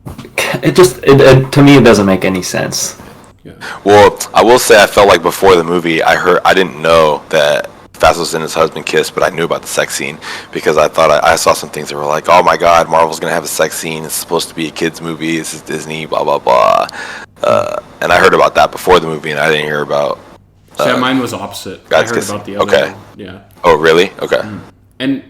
to me, it doesn't make any sense. Yeah. Well, I will say I felt like before the movie, I didn't know that Phastos and his husband kissed, but I knew about the sex scene because I thought I saw some things that were like, oh my god, Marvel's gonna have a sex scene. It's supposed to be a kids movie. This is Disney. Blah blah blah. And I heard about that before the movie, and I didn't hear about. So mine was opposite. I God's heard kissing. about the other Okay. one. Yeah. Oh really? Okay. And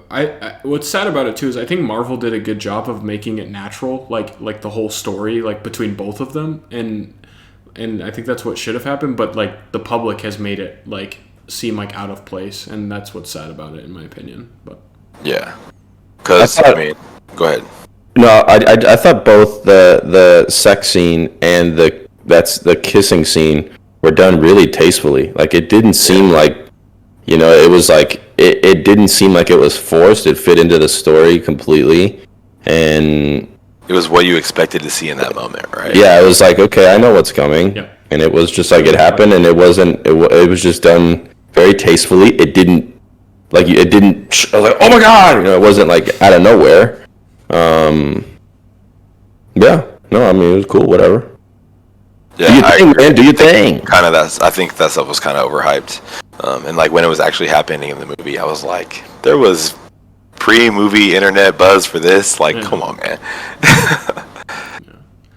I what's sad about it too is I think Marvel did a good job of making it natural, like the whole story, like between both of them, and I think that's what should have happened. But like the public has made it like seem like out of place, and that's what's sad about it, in my opinion. But Yeah. Because I thought- I mean, go ahead. No, I thought both the sex scene and the kissing scene were done really tastefully. Like it didn't seem like, it was like it didn't seem like it was forced. It fit into the story completely, and It was what you expected to see in that moment, right? yeah, it was like, okay, I know what's coming, Yeah. and it was just like it happened, and it wasn't. It was just done very tastefully. It didn't like it didn't. I was like, oh my god, it wasn't like out of nowhere. Yeah, no, I mean it was cool. Whatever. Yeah, Do you I think, agree. man? Do you think? Kind of I think that stuff was kind of overhyped, and like when it was actually happening in the movie, I was like, there was pre-movie internet buzz for this. Like, come on, man.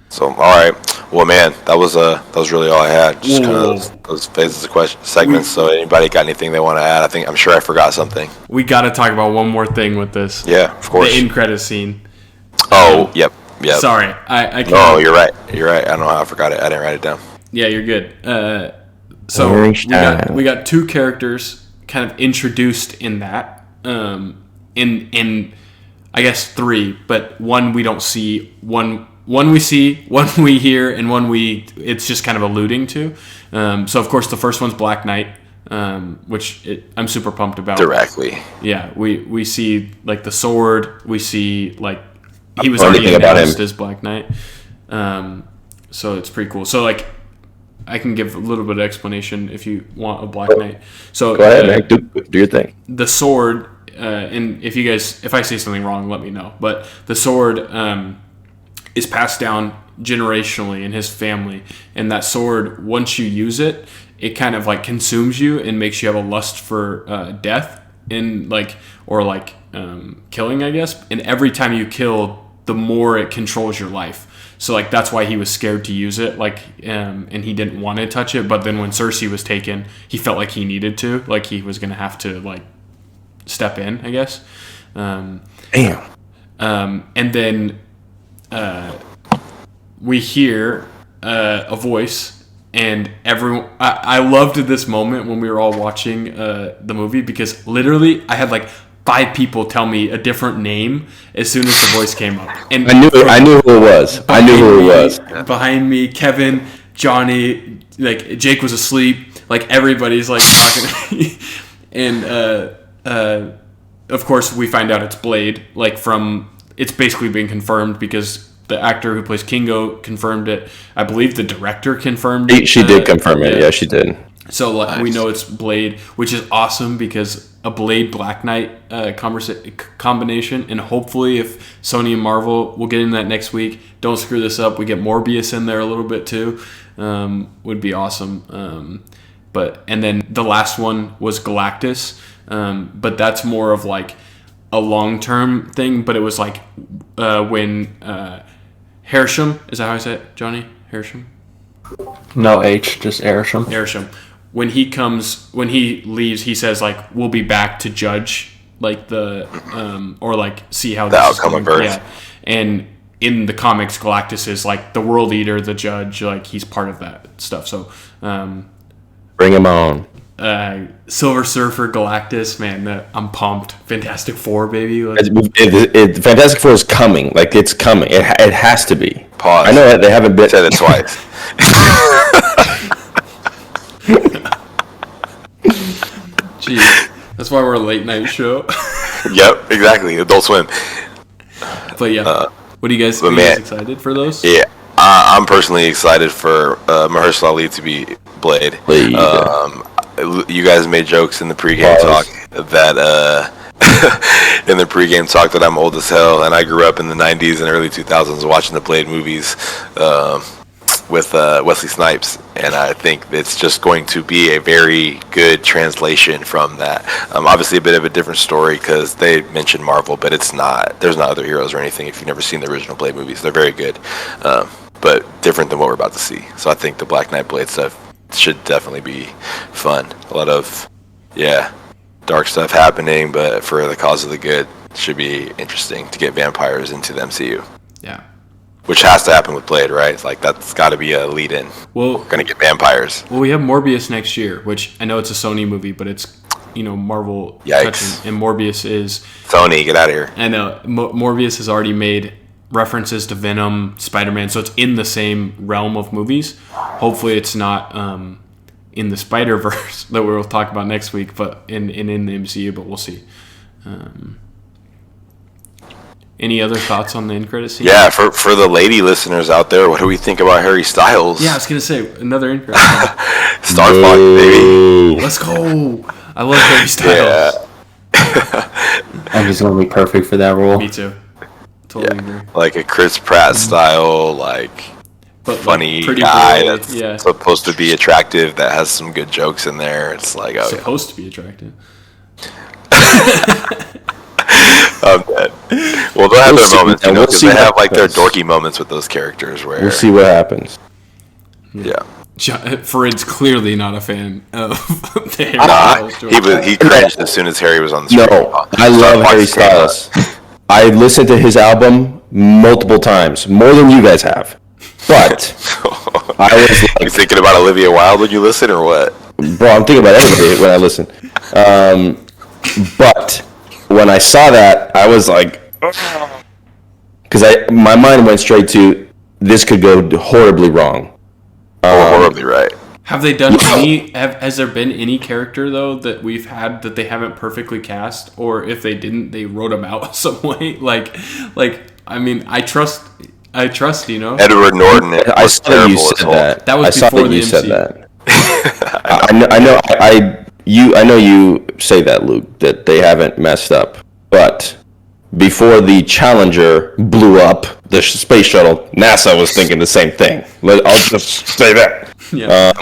So, all right, well, man, that was really all I had. Just kind Whoa. of those phases of segments. So, anybody got anything they want to add? I'm sure I forgot something. we got to talk about one more thing with this. Yeah, of course. The end credit scene. Oh, yep. Sorry, I can't. No, you're right. I don't know how I forgot it. I didn't write it down. Yeah, you're good. So we got two characters kind of introduced in that. In I guess three, but one we don't see, one we see, one we hear, and one it's just kind of alluding to. So of course the first one's Black Knight, which I'm super pumped about. Directly. Yeah, we see like the sword. We see like he was Anything already about announced him. as Black Knight. So it's pretty cool. So like I can give a little bit of explanation if you want a Black Knight. So Go ahead, man. Do your thing. the sword, and if I say something wrong, let me know. But the sword is passed down generationally in his family, and that sword, once you use it, it kind of like consumes you and makes you have a lust for death and killing, I guess. And every time you kill, the more it controls your life. So like that's why he was scared to use it, and he didn't want to touch it. But then when Cersei was taken, he felt like he needed to, like he was gonna have to like step in, I guess. Damn. And then we hear a voice, and everyone. I loved this moment when we were all watching the movie because literally I had like 5 people tell me a different name as soon as the voice came up. And I knew who it was. I knew who it was. Behind me, Kevin, Johnny, like Jake was asleep. Like everybody's like talking, and of course we find out it's Blade. Like it's basically being confirmed because the actor who plays Kingo confirmed it. I believe the director confirmed it. She did confirm it. Yeah, she did. So like, we know it's Blade, which is awesome because a Blade Black Knight combination, and hopefully if Sony and Marvel, we'll get into that next week, don't screw this up, we get Morbius in there a little bit too, would be awesome. And then the last one was Galactus, but that's more of like a long-term thing, but it was like when Hersham, is that how I say it, Johnny? Hersham? No H, just Airsham. Airsham. When he leaves, he says like, "We'll be back to judge like the or like see how The this outcome is of going." Earth. Yeah, and in the comics, Galactus is like the world eater, the judge, like he's part of that stuff. So, Bring him on. Silver Surfer, Galactus, man, I'm pumped. Fantastic Four, baby. Fantastic Four is coming. Like it's coming. It has to be. Pause. I know that they haven't been. Said it twice. Jeez, that's why we're a late night show. Yep, exactly. Adult Swim. But yeah, What do you guys? But Are you guys man, excited for those? yeah, I'm personally excited for Mahershala Ali to be Blade. Blade. You guys made jokes in the pregame talk that in the pregame talk that I'm old as hell, and I grew up in the '90s and early 2000s watching the Blade movies with Wesley Snipes, and I think it's just going to be a very good translation from that. Obviously, a bit of a different story because they mentioned Marvel, but it's not. There's not other heroes or anything. If you've never seen the original Blade movies, they're very good, but different than what we're about to see. So I think the Black Knight Blade stuff should definitely be fun. A lot of dark stuff happening, but for the cause of the good. Should be interesting to get vampires into the MCU. Yeah. Which has to happen with Blade, right? It's like that's got to be a lead-in. Well, we're gonna get vampires. Well, we have Morbius next year, which I know it's a Sony movie, but it's Marvel. Yikes! Touching, and Morbius is Sony. Get out of here. I know Morbius has already made references to Venom, Spider-Man, so it's in the same realm of movies. Hopefully, it's not in the Spider-Verse that we'll talk about next week, but in the MCU. But we'll see. Any other thoughts on the end credit scene? Yeah, for the lady listeners out there, what do we think about Harry Styles? Yeah, I was gonna say another end credit scene. Star Fox, baby. Let's go. I love Harry Styles. Yeah. And he's gonna be perfect for that role. Me too. Totally agree. Like a Chris Pratt style, but funny pretty guy boy, that's supposed to be attractive, that has some good jokes in there. It's like, oh, supposed to be attractive. I'm dead. Well, they'll have their moments, because they have their happens. dorky moments with those characters. Where We'll see what happens. Yeah. Farid's clearly not a fan of the Harry Nah, Styles. he cringed as soon as Harry was on the screen. No, I love Harry Styles. I listened to his album multiple times, more than you guys have. But I was like, you thinking about Olivia Wilde when you listen, or what? Bro, I'm thinking about everybody when I listen. But when I saw that, I was like, because my mind went straight to this could go horribly wrong. Horribly right. Have they done any? Has there been any character though that we've had that they haven't perfectly cast, or if they didn't, they wrote them out some way? I mean, I trust. Edward Norton. I saw that you said that. That was I saw before that you the said MCU. that. I know you say that, Luke, that they haven't messed up. But before the Challenger blew up the space shuttle, NASA was thinking the same thing. I'll just say that. Yeah.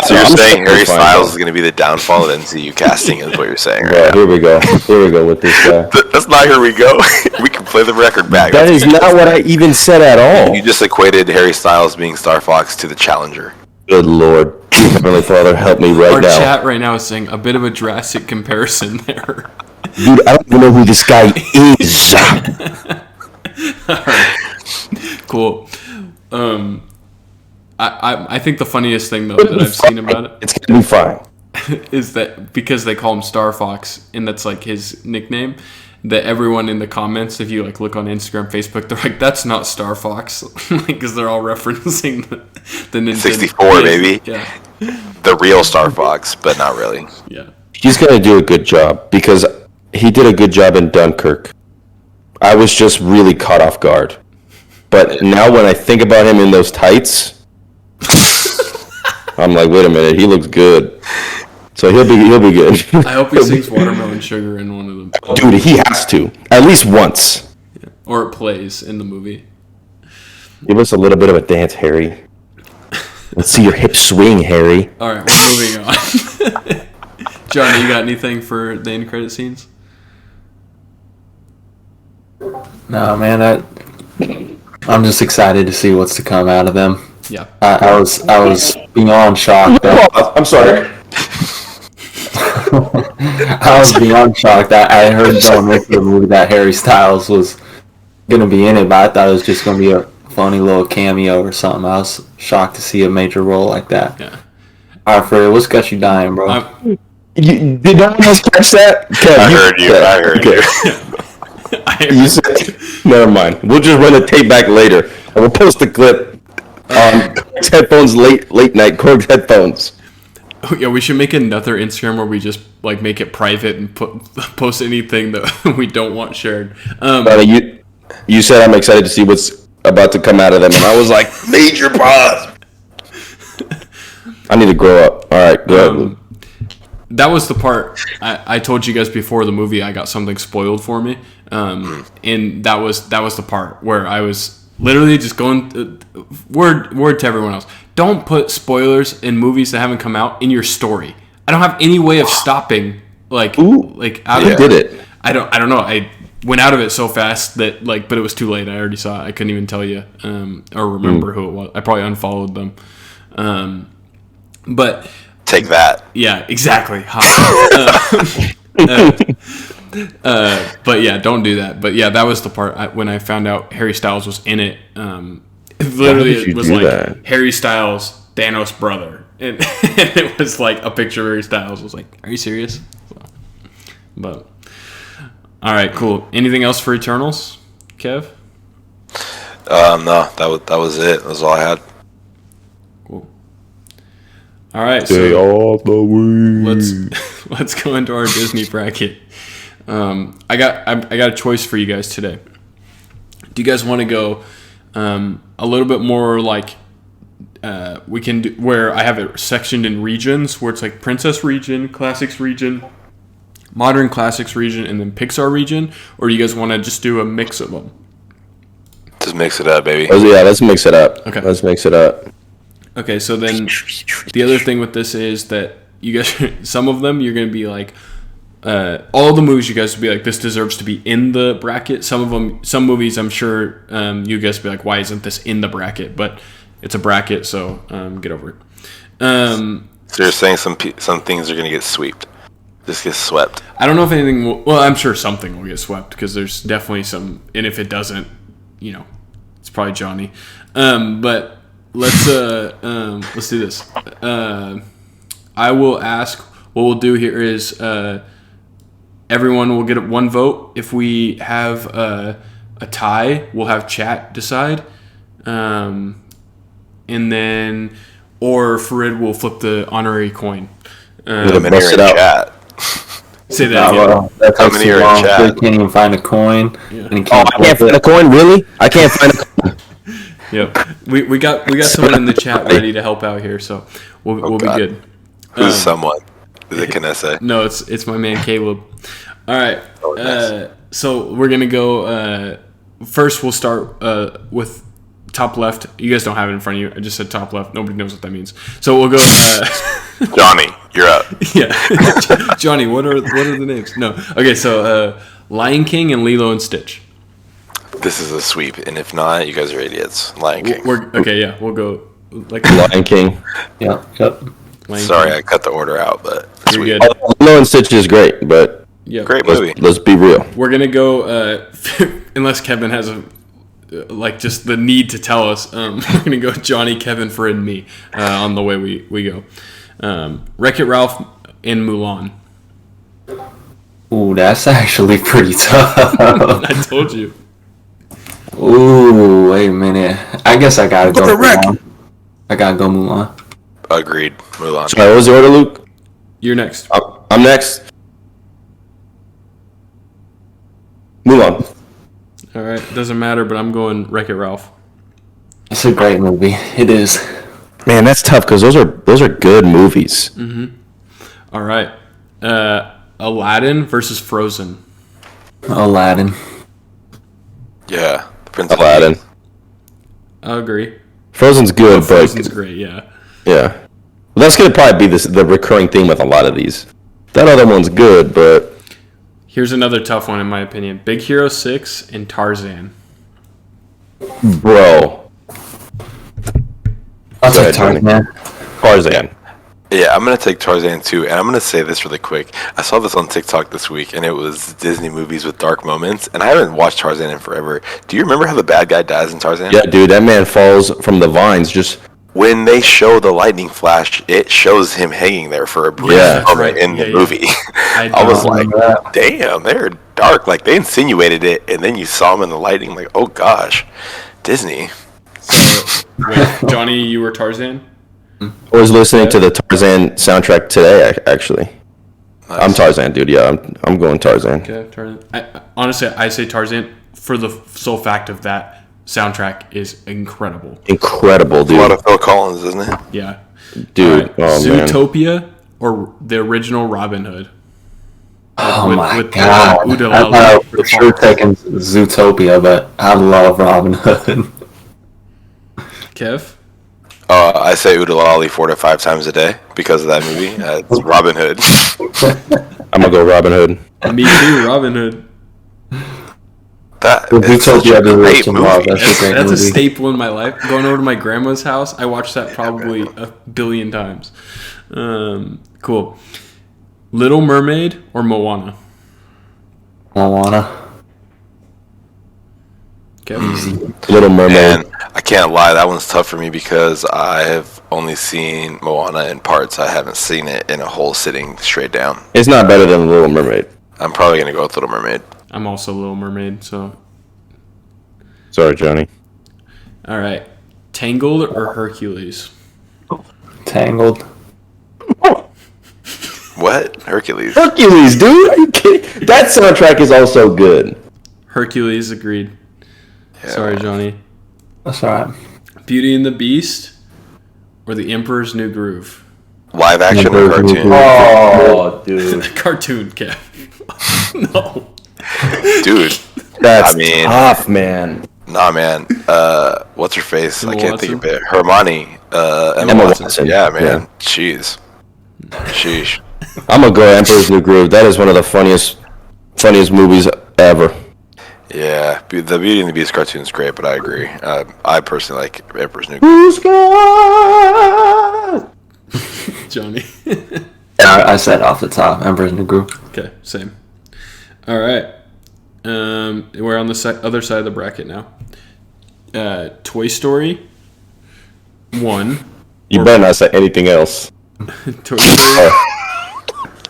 So you're saying Harry Styles is going to be the downfall of MCU casting, is what you're saying, right? Here we go. Here we go with this guy. That's not here we go. We can play the record back. That is not what I even said at all. You just equated Harry Styles being Star Fox to the Challenger. Good Lord. Heavenly Father, help me right Our now. chat right now is saying a bit of a drastic comparison there. Dude, I don't even know who this guy is. Cool. I think the funniest thing though that I've seen about it It's gonna be fine. is that because they call him Star Fox and that's like his nickname, that everyone in the comments, if you look on Instagram, Facebook, they're like, "That's not Star Fox," because they're all referencing the Nintendo 64, baby. Yeah, The real Star Fox, but not really. yeah. He's gonna do a good job because he did a good job in Dunkirk. I was just really caught off guard. But now when I think about him in those tights, I'm like, wait a minute, he looks good. So he'll be good. I hope he sings "Watermelon Sugar" in one of them, Dude, he has to. At least once. or it plays in the movie. Give us a little bit of a dance, Harry. Let's see your hips swing, Harry. All right, we're moving on. Johnny, you got anything for the end credit scenes? No, man, I'm just excited to see what's to come out of them. Yeah. I was beyond shocked. I'm sorry. I was beyond shocked. I heard going into the movie that Harry Styles was gonna be in it, but I thought it was just gonna be a funny little cameo or something. I was shocked to see a major role like that. Yeah. All right, Fred, what's got you dying, bro? Did no one else catch that? Kev, I heard you. You said, never mind. We'll just run the tape back later, and we'll post the clip on headphones late night Korg headphones. Yeah, we should make another Instagram where we just make it private and post anything that we don't want shared. You said I'm excited to see what's about to come out of them, and I was like, major pause. I need to grow up. All right, go ahead, Luke. That was the part I told you guys before the movie. I got something spoiled for me, and that was the part where I was literally just going word to everyone else. Don't put spoilers in movies that haven't come out in your story. I don't have any way of stopping out of did it. I don't know. I went out of it so fast that but it was too late. I already saw it. I couldn't even tell you or remember who it was. I probably unfollowed them. But take that. Yeah, exactly. But yeah, don't do that. But yeah, that was the part when I found out Harry Styles was in it. Literally, it was like that? Harry Styles, Thanos' brother, and it was like a picture of Harry Styles. I was like, "Are you serious?" But all right, cool. Anything else for Eternals, Kev? No, that was it. That was all I had. Cool. All right, Stay off the weed. Let's go into our Disney bracket. I got a choice for you guys today. Do you guys want to go a little bit more like we can do where I have it sectioned in regions where it's like Princess region, Classics region, Modern Classics region, and then Pixar region, or do you guys want to just do a mix of them? Just mix it up, baby. Yeah, let's mix it up. Okay. Let's mix it up. Okay, so then the other thing with this is that you guys, some of them you're going to be like, all the movies you guys will be like, this deserves to be in the bracket. Some of them, some movies I'm sure you guys will be like, why isn't this in the bracket? But it's a bracket, so get over it. So you're saying some things are going to get swept. Just get swept. I don't know if anything will, well, I'm sure something will get swept because there's definitely some, and if it doesn't, it's probably Johnny. But let's do this. I will ask. What we'll do here is everyone will get one vote. If we have a tie, we'll have chat decide, and then Farid will flip the honorary coin. How many are in chat? Say that again. How many are in chat? Can't even find a coin. Yeah. And I can't find a coin. Really? I can't find a coin. Yep. We got someone in the chat ready to help out here, so we'll be good. Who's someone? Is it Canessa? No, it's my man Caleb. All right. Oh, nice. So we're gonna go. First, we'll start with top left. You guys don't have it in front of you. I just said top left. Nobody knows what that means. So we'll go. Johnny, you're up. Yeah, Johnny. What are the names? No. Okay. So Lion King and Lilo and Stitch. This is a sweep, and if not, you guys are idiots. Lion King. Okay. Yeah, we'll go like Lion King. Yep. Lion Sorry, King. I cut the order out, but You're sweet. good. Lilo and Stitch is great, but Yeah. Great movie. let's be real. We're gonna go unless Kevin has just the need to tell us. We're gonna go Johnny, Kevin, Fred, and me on the way we go. Wreck-It Ralph and Mulan. Ooh, that's actually pretty tough. I told you. Ooh, wait a minute. I guess I gotta go Mulan. I gotta go Mulan. Agreed. Mulan. Sorry, what was the order, Luke? You're next. I'm next. Mulan. All right, doesn't matter, but I'm going Wreck-It Ralph. It's a great movie. It is. Man, that's tough because those are good movies. Mm-hmm. All right, Aladdin versus Frozen. Aladdin. Yeah. Prince of Aladdin. I agree. Frozen's good, Frozen's great. Yeah. Yeah. Well, that's gonna probably be the recurring theme with a lot of these. That other one's good, but Here's another tough one in my opinion: Big Hero 6 and Tarzan. bro, I'll Go take ahead, Tarzan. Tarzan. Yeah, I'm going to take Tarzan too, and I'm going to say this really quick. I saw this on TikTok this week, and it was Disney movies with dark moments, and I haven't watched Tarzan in forever. Do you remember how the bad guy dies in Tarzan? Yeah, dude, that man falls from the vines. Just When they show the lightning flash, it shows him hanging there for a brief Yeah. moment Right. in the Yeah, yeah. movie. I I was don't like, remember that. damn, they're dark. Like, they insinuated it, and then you saw him in the lightning, like, oh gosh, Disney. So, wait, Johnny, you were Tarzan. I was listening to the Tarzan soundtrack today. Actually, Nice. I'm Tarzan, dude. Yeah, I'm going Tarzan. Okay, Tarzan. Honestly, I say Tarzan for the sole fact of that soundtrack is incredible. Incredible, A lot dude. of Phil Collins, isn't it? Yeah. Dude, oh man. Zootopia or the original Robin Hood? Oh With- my with, god! Udalali I thought I was for for the sure fall. taking Zootopia, but I love Robin Hood. Kev? I say Udalali 4 to 5 times a day because of that movie. It's Robin Hood. I'm gonna go Robin Hood. Me too, Robin Hood. That With it's such Zootopia, a I do great some love. movie. That's a great That's a movie. staple in my life. Going over to my grandma's house, I watched that probably a billion times. Cool. Little Mermaid or Moana? Moana. Kev? Little Mermaid. And I can't lie, that one's tough for me because I have only seen Moana in parts. I haven't seen it in a whole sitting straight down. It's not better than Little Mermaid. I'm probably gonna go with Little Mermaid. I'm also Little Mermaid, so. Sorry, Johnny. All right. Tangled or Hercules? Tangled. What? Hercules. Hercules, dude. Are you kidding? That soundtrack is also good. Hercules, agreed. Yeah. Sorry, Johnny. That's alright. Beauty and the Beast or The Emperor's New Groove? Live action or cartoon? Oh, dude. Cartoon, Kev. No. Dude. That's I mean- tough, man. Nah, man. What's her face? Emma I can't think of Watson? it. Hermione. Emma Emma Watson. Watson. Yeah, man. Yeah. Jeez. Sheesh. I'm gonna go Emperor's New Groove. That is one of the funniest movies ever. Yeah, the Beauty and the Beast cartoon is great, but I agree. I personally like Emperor's New. Blue sky. Johnny. Yeah, I said off the top, Emperor's New Groove. Okay, same. All right. We're on the other side of the bracket now. Toy Story 1. You better not say anything else. Toy Story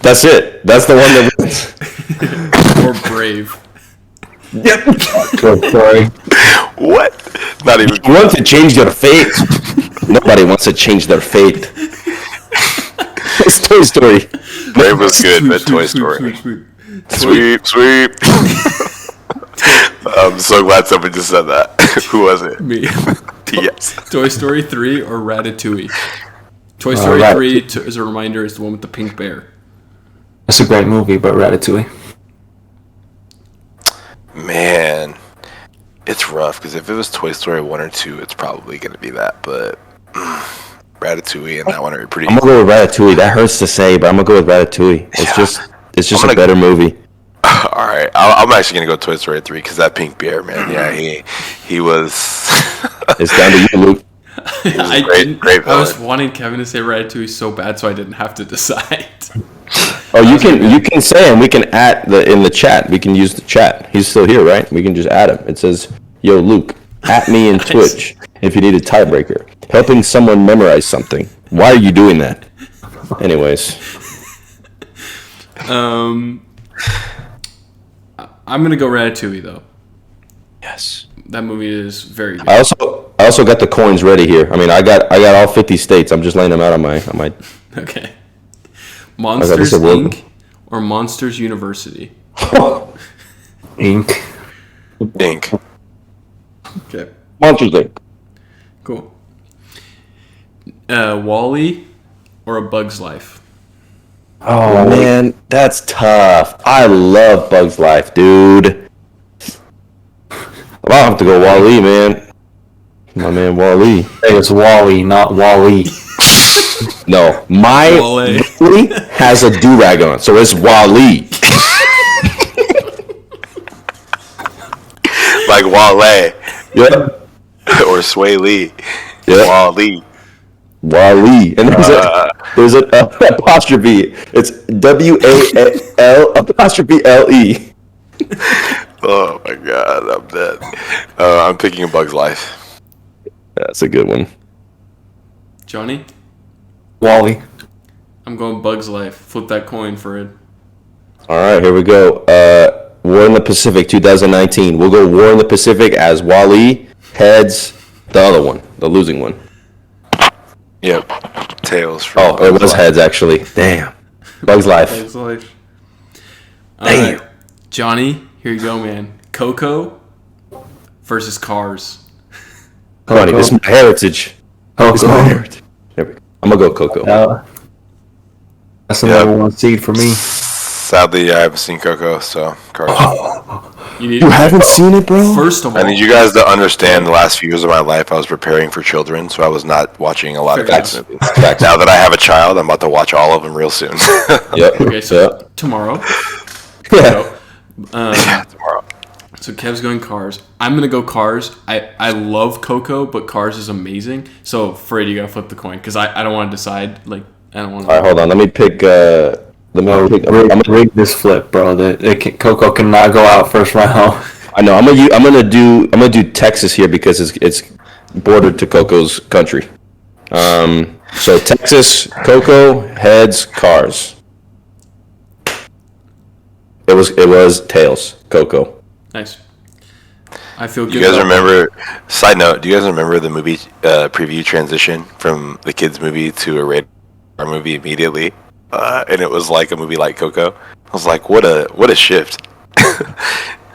That's it. That's the one that wins. or Brave. Yep. Sorry. What? Not even. You want to change your fate? Nobody wants to change their fate. It's Toy Story. Brave was good, but Toy Story. Sweep. I'm so glad someone just said that. Who was it? Me. Yes. Toy Story 3 or Ratatouille? Toy Story 3, as a reminder, is the one with the pink bear. That's a great movie, but Ratatouille. Man, it's rough because if it was Toy Story 1 or 2, it's probably going to be that. But Ratatouille and that one are pretty. I'm gonna go with Ratatouille. That hurts to say, but I'm gonna go with Ratatouille. It's just a better movie. All right, I'm actually going to go Toy Story 3 because that pink bear, man. Yeah, he was. It's down to you, Luke. I great I was villain. wanting Kevin to say Ratatouille so bad, so I didn't have to decide. Oh, you can say, and we can add in the chat. We can use the chat. He's still here, right? We can just add him. It says, "Yo, Luke, at me in Twitch if you need a tiebreaker. Helping someone memorize something. Why are you doing that?" Anyways, I'm gonna go Ratatouille though. yes. That movie is very good. I also got the coins ready here. I mean, I got all 50 states. I'm just laying them out on my. Okay. Monsters this is a word. Inc. or Monsters University? Ink. Dink. Okay. Monsters Inc. Cool. Wall-E or A Bug's Life? Oh man, that's tough. I love Bug's Life, dude. I'll have to go Wall-E, man. My man Wall-E. It's Wall-E, not Wall-E. No, my Wall-E. Wall-E has a do-rag on, so it's Wall-E. Like Wale Yeah, or Sway Lee. yeah. Wally. Wall-E, and there's an apostrophe. It's WAL''E. Oh my god, I'm dead. I'm picking A Bug's Life. That's a good one. Johnny? Wall-E. I'm going Bug's Life. Flip that coin for it. All right, here we go. War in the Pacific 2019. We'll go War in the Pacific as Wall-E, heads, the other one, the losing one. Yep. Tails from Oh, it Bug's was Life. heads, actually. Damn. Bug's Life. Bug's Life. Damn. Johnny, here you go, man. Coco versus Cars. Funny, this is my heritage. This is my Coco. heritage. There we go. I'm gonna go Coco. That's the number one seed for me. Sadly, I haven't seen Coco, so Cars. You haven't seen it, bro? First of all, I need you guys to understand the last few years of my life, I was preparing for children, so I was not watching a lot of Fair kids enough. movies. Now that I have a child, I'm about to watch all of them real soon. Yep. okay, so tomorrow. Yeah. Yeah, tomorrow. So Kev's going Cars. I'm gonna go Cars. I love Coco, but Cars is amazing. So Fred, you gotta flip the coin because I don't want to decide. Like I don't want to. All right, hold on. Let me pick. I'm gonna Rig this flip, bro. Coco cannot go out first round. I know. I'm gonna do Texas here because it's bordered to Coco's country. So Texas, Coco, heads, Cars. It was tails, Coco. Nice. I feel good. You guys about remember? Side note: do you guys remember the movie preview transition from the kids' movie to a rated R movie immediately? And it was like a movie like Coco. I was like, what a shift.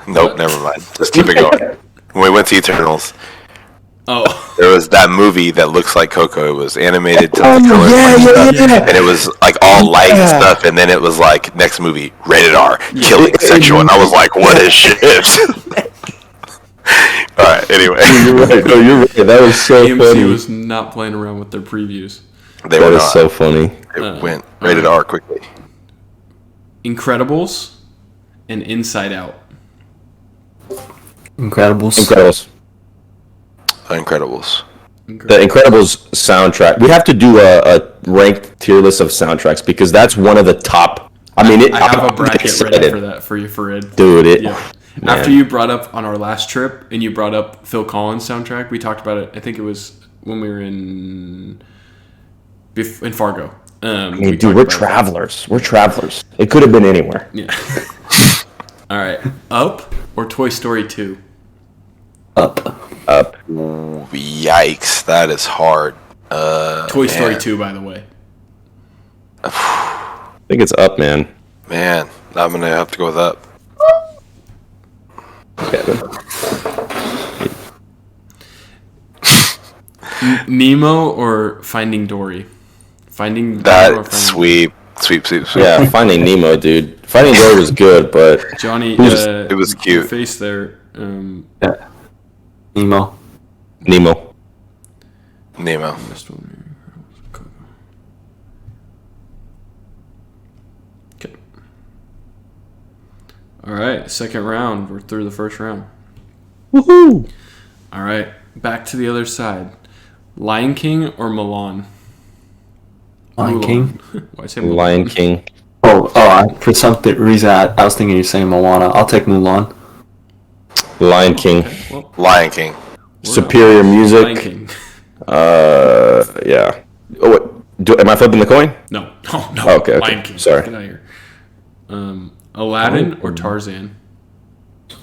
Nope, never mind. Just keep it going. When we went to Eternals, Oh, there was that movie that looks like Coco. It was animated to like color stuff, and it was like all light and stuff. And then it was like next movie, rated R, killing, sexual. And I was like, what a shift. All right. Anyway, You're right. No, you're right. That was so AMC funny. was not playing around with their previews. they That were is not. so funny. It went rated R quickly. Incredibles and Inside Out. Incredibles. Incredibles. Incredibles. The Incredibles soundtrack. We have to do a ranked tier list of soundtracks because that's one of the top. I mean, I have a I'm bracket excited. ready for that for you, Farid. Dude, Yeah. man. After you brought up on our last trip and you brought up Phil Collins soundtrack, we talked about it. I think it was when we were in Fargo. I mean, dude, we're travelers. We're travelers. It could have been anywhere. Yeah. All right. Up or Toy Story 2? Up. Up. Ooh, yikes, that is hard. Toy Story man. 2, by the way. I think it's up, man. Man, I'm gonna have to go with up. Kevin. Nemo or Finding Dory? Finding Nemo or That Finding sweep. Yeah, Finding Nemo, dude. Finding Dory was good, but Johnny, it was cute. Your face there. Yeah. Nemo. Nemo. Nemo. Okay. All right, second round. We're through the first round. Woohoo! All right, back to the other side. Lion King or Milan? Lion Mulan. King. Why say Mulan? Lion King. For some reason, I was thinking you're saying Moana. I'll take Mulan. Lion King. Well, Lion King. Superior Lion music. King. Yeah. Oh, wait. Am I flipping the coin? No. Oh, no. Okay, okay. Lion King. Sorry. Get out of here. Aladdin or Tarzan?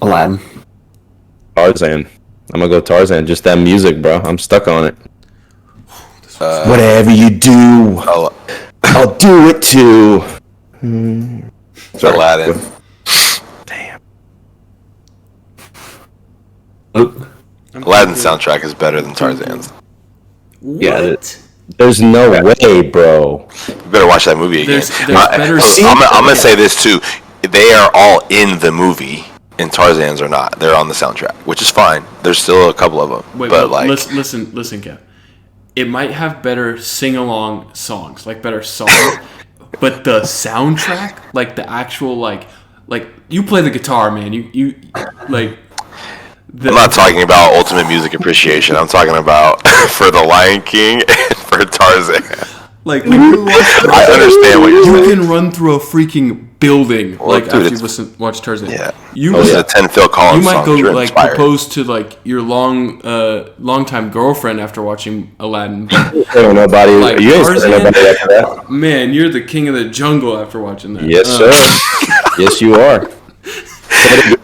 Aladdin. Tarzan. I'm gonna go Tarzan. Just that music, bro. I'm stuck on it. Whatever you do, Al- I'll do it too. Sorry. Aladdin. Damn. Aladdin's soundtrack is better than Tarzan's. Yeah, There's no way, bro. You better watch that movie again. There's better I'm gonna say this too. They are all in the movie, and Tarzan's are not. They're on the soundtrack, which is fine. There's still a couple of them, Wait, but like, listen, Kev. It might have better sing-along songs, like better songs, but the soundtrack, like the actual, like you play the guitar, man. You like. I'm not talking about ultimate music appreciation. I'm talking about for the Lion King and for Tarzan. Like when you watch, I understand what you're you saying. can run through a freaking building like dude, after you watch Tarzan. Yeah. You Those are the 10 Phil Collins you might songs. go You're like inspired. propose to like your longtime girlfriend after watching Aladdin. Ain't nobody. Like You ain't Tarzan? saying nobody after that. Man, you're the king of the jungle after watching that. Yes, sir. Yes, you are.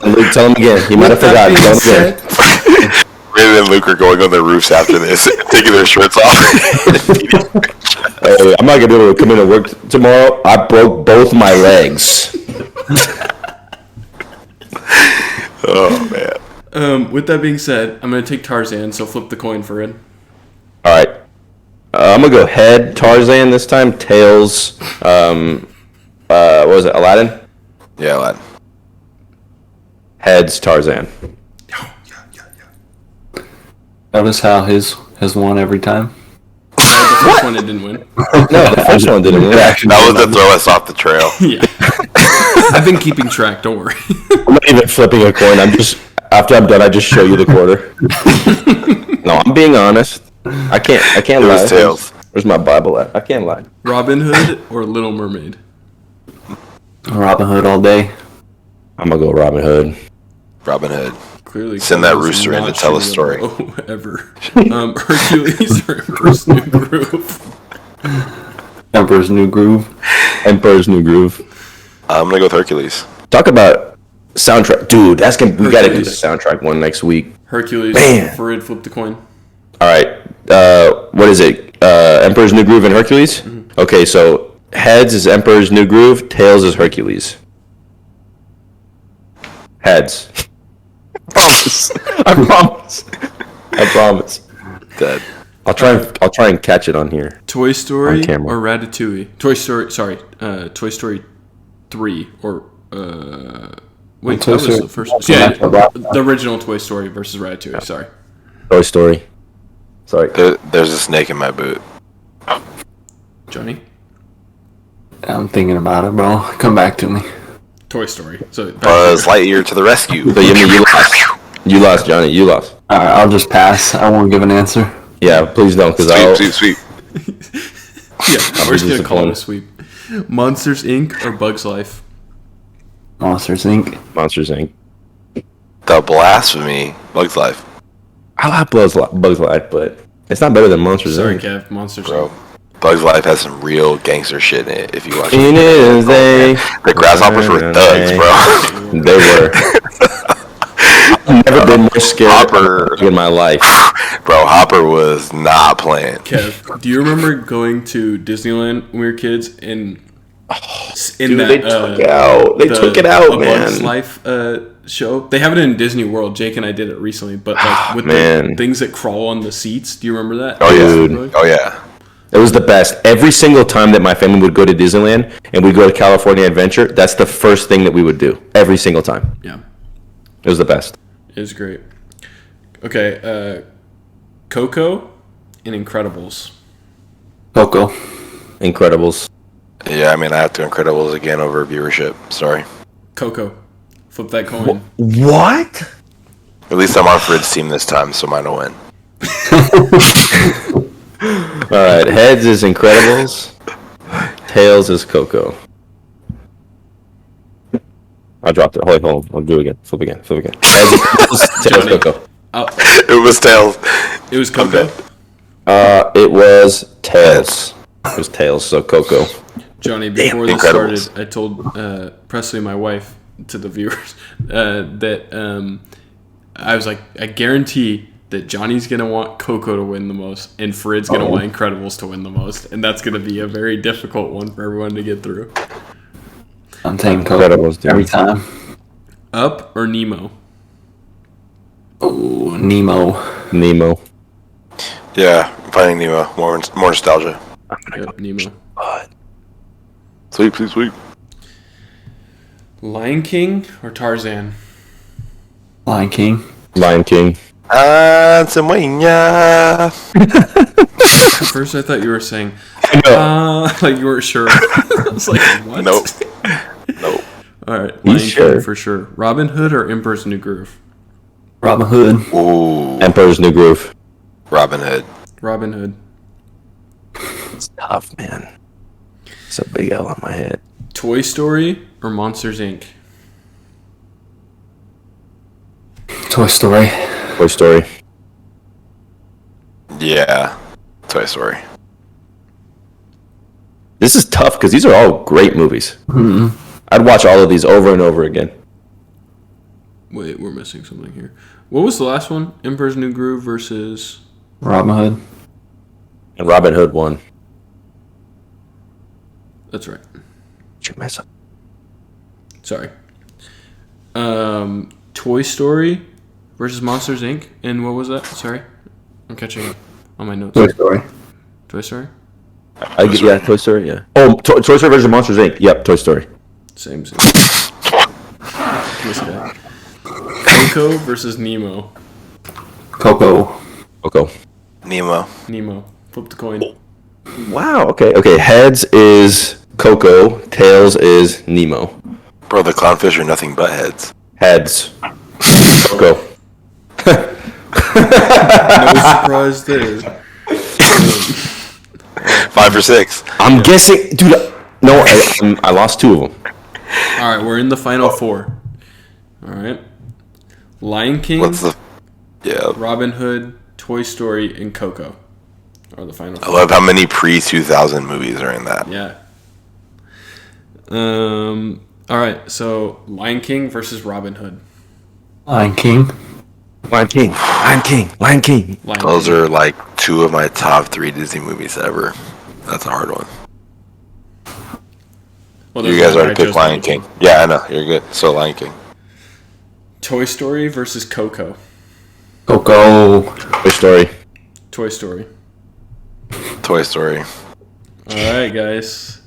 Luke, tell him again. He might have That forgotten. being Tell him again. said, Brandon and Luke are going on their roofs after this, taking their shirts off. Hey, I'm not gonna be able to come in and work tomorrow. I broke both my legs. Oh man. With that being said, I'm gonna take Tarzan. So flip the coin for it. All right. I'm gonna go head Tarzan this time. Tails. What was it? Aladdin. Yeah, lad. Heads Tarzan. Notice how his has won every time. The first one it didn't win. No, the first one didn't win. That was to throw us off the trail. Yeah. I've been keeping track. Don't worry. I'm not even flipping a coin. I'm just after I'm done, I just show you the quarter. No, I'm being honest. I can't It lie. was tails. Where's my Bible at? I can't lie. Robin Hood or Little Mermaid? Robin Hood all day. I'm gonna go Robin Hood. Robin Hood. Clearly, Send that Kevin's rooster in not to tell a shooting story. bow ever. Hercules or Emperor's New Groove? Emperor's New Groove. Emperor's New Groove. I'm gonna go with Hercules. Talk about soundtrack, dude. We gotta do the Hercules. soundtrack one next week. Hercules. Man. Farid, flip the coin. All right. What is it? Emperor's New Groove and Hercules. Okay, so heads is Emperor's New Groove. Tails is Hercules. Heads. I promise. I promise. Dead. I'll try and catch it on here. Toy Story On camera. or Ratatouille? Toy Story 3 or wait, Toy that was Story. the first. Yeah, the original Toy Story versus Ratatouille. Sorry. Toy Story. Sorry. There's a snake in my boot. Johnny. I'm thinking about it, bro. Come back to me. Toy Story. So Buzz Lightyear to the rescue. So you lost. You lost, Johnny. You lost. All right, I'll just pass. I won't give an answer. Yeah, please don't, because Sweep. yeah, we're just gonna call it disappointed. a sweep. Monsters Inc. or Bugs Life? Monsters Inc. Monsters Inc. The blasphemy. Bugs Life. I like Bugs Life, but it's not better than Monsters Sorry, Inc. Kev. Monsters Bro. Inc. Bugs Life has some real gangster shit in it if you watch it. In it, they. The grasshoppers were thugs, bro. They were. I've never been more scared Hopper. in my life. Bro, Hopper was not playing. Kev, do you remember going to Disneyland when we were kids and in Dude, that they took it out. They took it out, A Bug's man. Life show? They have it in Disney World. Jake and I did it recently, but like with Man. the things that crawl on the seats. Do you remember that? Oh, yeah. Dude. Oh, yeah. It was the best. Every single time that my family would go to Disneyland and we'd go to California Adventure, that's the first thing that we would do. Every single time. Yeah, It was the best. it was great. Okay, Coco and Incredibles. Coco. Incredibles. Yeah, I mean, I have to Incredibles again over viewership. Sorry. Coco, flip that coin. What? At least I'm on Frid's team this time, so mine will win. All right. Heads is Incredibles. Tails is Coco. I dropped it. Hold on. I'll do it again. Flip again. Heads is Incredibles, Tails Johnny. Coco. It was Tails. It was Coco. It was Tails. It was Tails, so Coco. Johnny, before this Incredibles. started, I told Presley, my wife, to the viewers, that I was like, I guarantee that Johnny's going to want Coco to win the most, and Frid's going to want Incredibles to win the most, and that's going to be a very difficult one for everyone to get through. I'm taking Coco Incredibles, dude. every time. Up or Nemo? Oh, Nemo. Nemo. Yeah, Finding Nemo. More nostalgia. Yep, Nemo. Sweep. Lion King or Tarzan? Lion King. Lion King. Semuanya. At first, I thought you were saying, like you weren't sure. I was like, what? Nope. All right, Lion King sure? for sure. Robin Hood or Emperor's New Groove? Robin Hood. Ooh, Emperor's New Groove. Robin Hood. Robin Hood. It's tough, man. It's a big L on my head. Toy Story or Monsters Inc? Toy Story. Toy Story. Yeah, Toy Story. This is tough because these are all great movies. I'd watch all of these over and over again. Wait, we're missing something here. What was the last one? Emperor's New Groove versus... Robin Hood. And Robin Hood won. That's right. Did you mess up? Sorry. Toy Story versus Monsters Inc. And what was that? Sorry, I'm catching up on my notes. Toy Story. Toy Story. Yeah, Toy Story. Yeah. Oh, Toy Story versus Monsters Inc. Yep, Toy Story. Same. This guy. Coco versus Nemo. Coco. Nemo. Flip the coin. Wow. Okay. Heads is Coco. Tails is Nemo. Bro, the clownfish are nothing but heads. Heads. Coco. No surprise there. 5 for 6. I'm guessing, dude. No, I lost 2 of them. All right, we're in the final 4. All right. Lion King, What's the? Yeah. Robin Hood, Toy Story, and Coco are the final 4. I love how many pre-2000 movies are in that. Yeah. All right, so Lion King versus Robin Hood. Lion King. Lion King. Lion Those King. are like 2 of my top 3 Disney movies ever. That's a hard one. Well, You there's guys one already I picked chose Lion King. Yeah, I know. You're good. So Lion King. Toy Story versus Coco. Coco. Toy Story. Toy Story. Toy Story. All right, guys.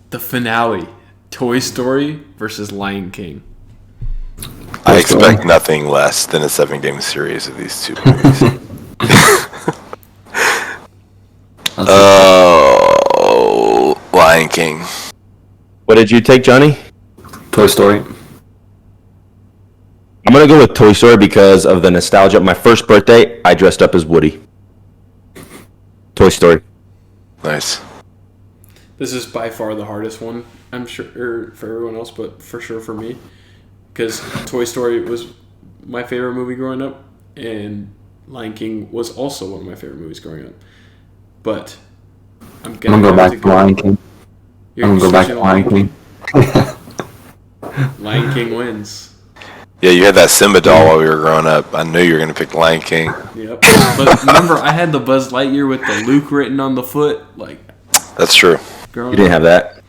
The finale. Toy Story versus Lion King. I expect nothing less than a 7-game series of these 2 movies. Oh, Lion King. What did you take, Johnny? Toy Story. I'm gonna go with Toy Story because of the nostalgia. My first birthday, I dressed up as Woody. Toy Story. Nice. This is by far the hardest one, I'm sure, for everyone else, but for sure for me. Because Toy Story was my favorite movie growing up, and Lion King was also one of my favorite movies growing up. But I'm I'm gonna go back to Lion King. I'm gonna go back to Lion King. Lion King wins. Yeah, you had that Simba doll while we were growing up. I knew you were going to pick Lion King. Yep. But remember, I had the Buzz Lightyear with the Luke written on the foot. Like, That's true. growing You didn't have that?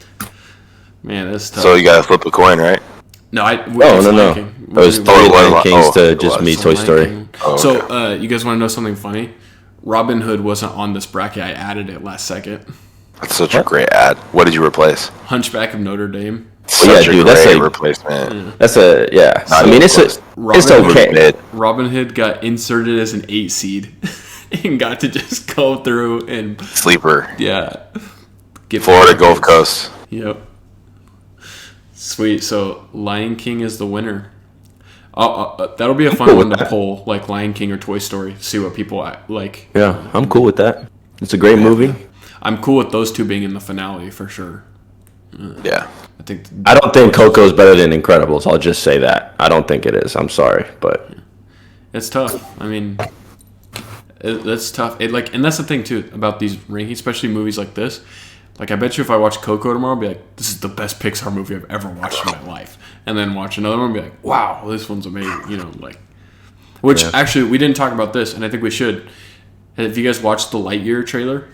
Man, that's tough. So you got to flip a coin, right? No, No. It was 3 Lion Kings to just me, Toy Story. Oh, okay. So, you guys want to know something funny? Robin Hood wasn't on this bracket. I added it last second. That's such a great ad. What did you replace? Hunchback of Notre Dame. Such yeah, a dude, that's great a- replacement. That's a yeah. I mean, it's Robin okay. Mid. Robin Hood got inserted as an 8 seed and got to just go through and, Sleeper. yeah. Get Florida Gulf Coast. Yep. Sweet. So, Lion King is the winner. That'll be a fun cool one with to that. poll, like Lion King or Toy Story. See what people like. Yeah, I'm cool with that. It's a great movie. I'm cool with those 2 being in the finale for sure. Yeah. I think I don't think Coco's better than Incredibles. I'll just say that. I don't think it is. I'm sorry, but it's tough. I mean, that's tough. And that's the thing too about these rankings, especially movies like this. Like, I bet you if I watch Coco tomorrow, I'll be like, this is the best Pixar movie I've ever watched in my life. And then watch another one and be like, wow, this one's amazing. You know, like, which actually we didn't talk about this, and I think we should. Have you guys watched the Lightyear trailer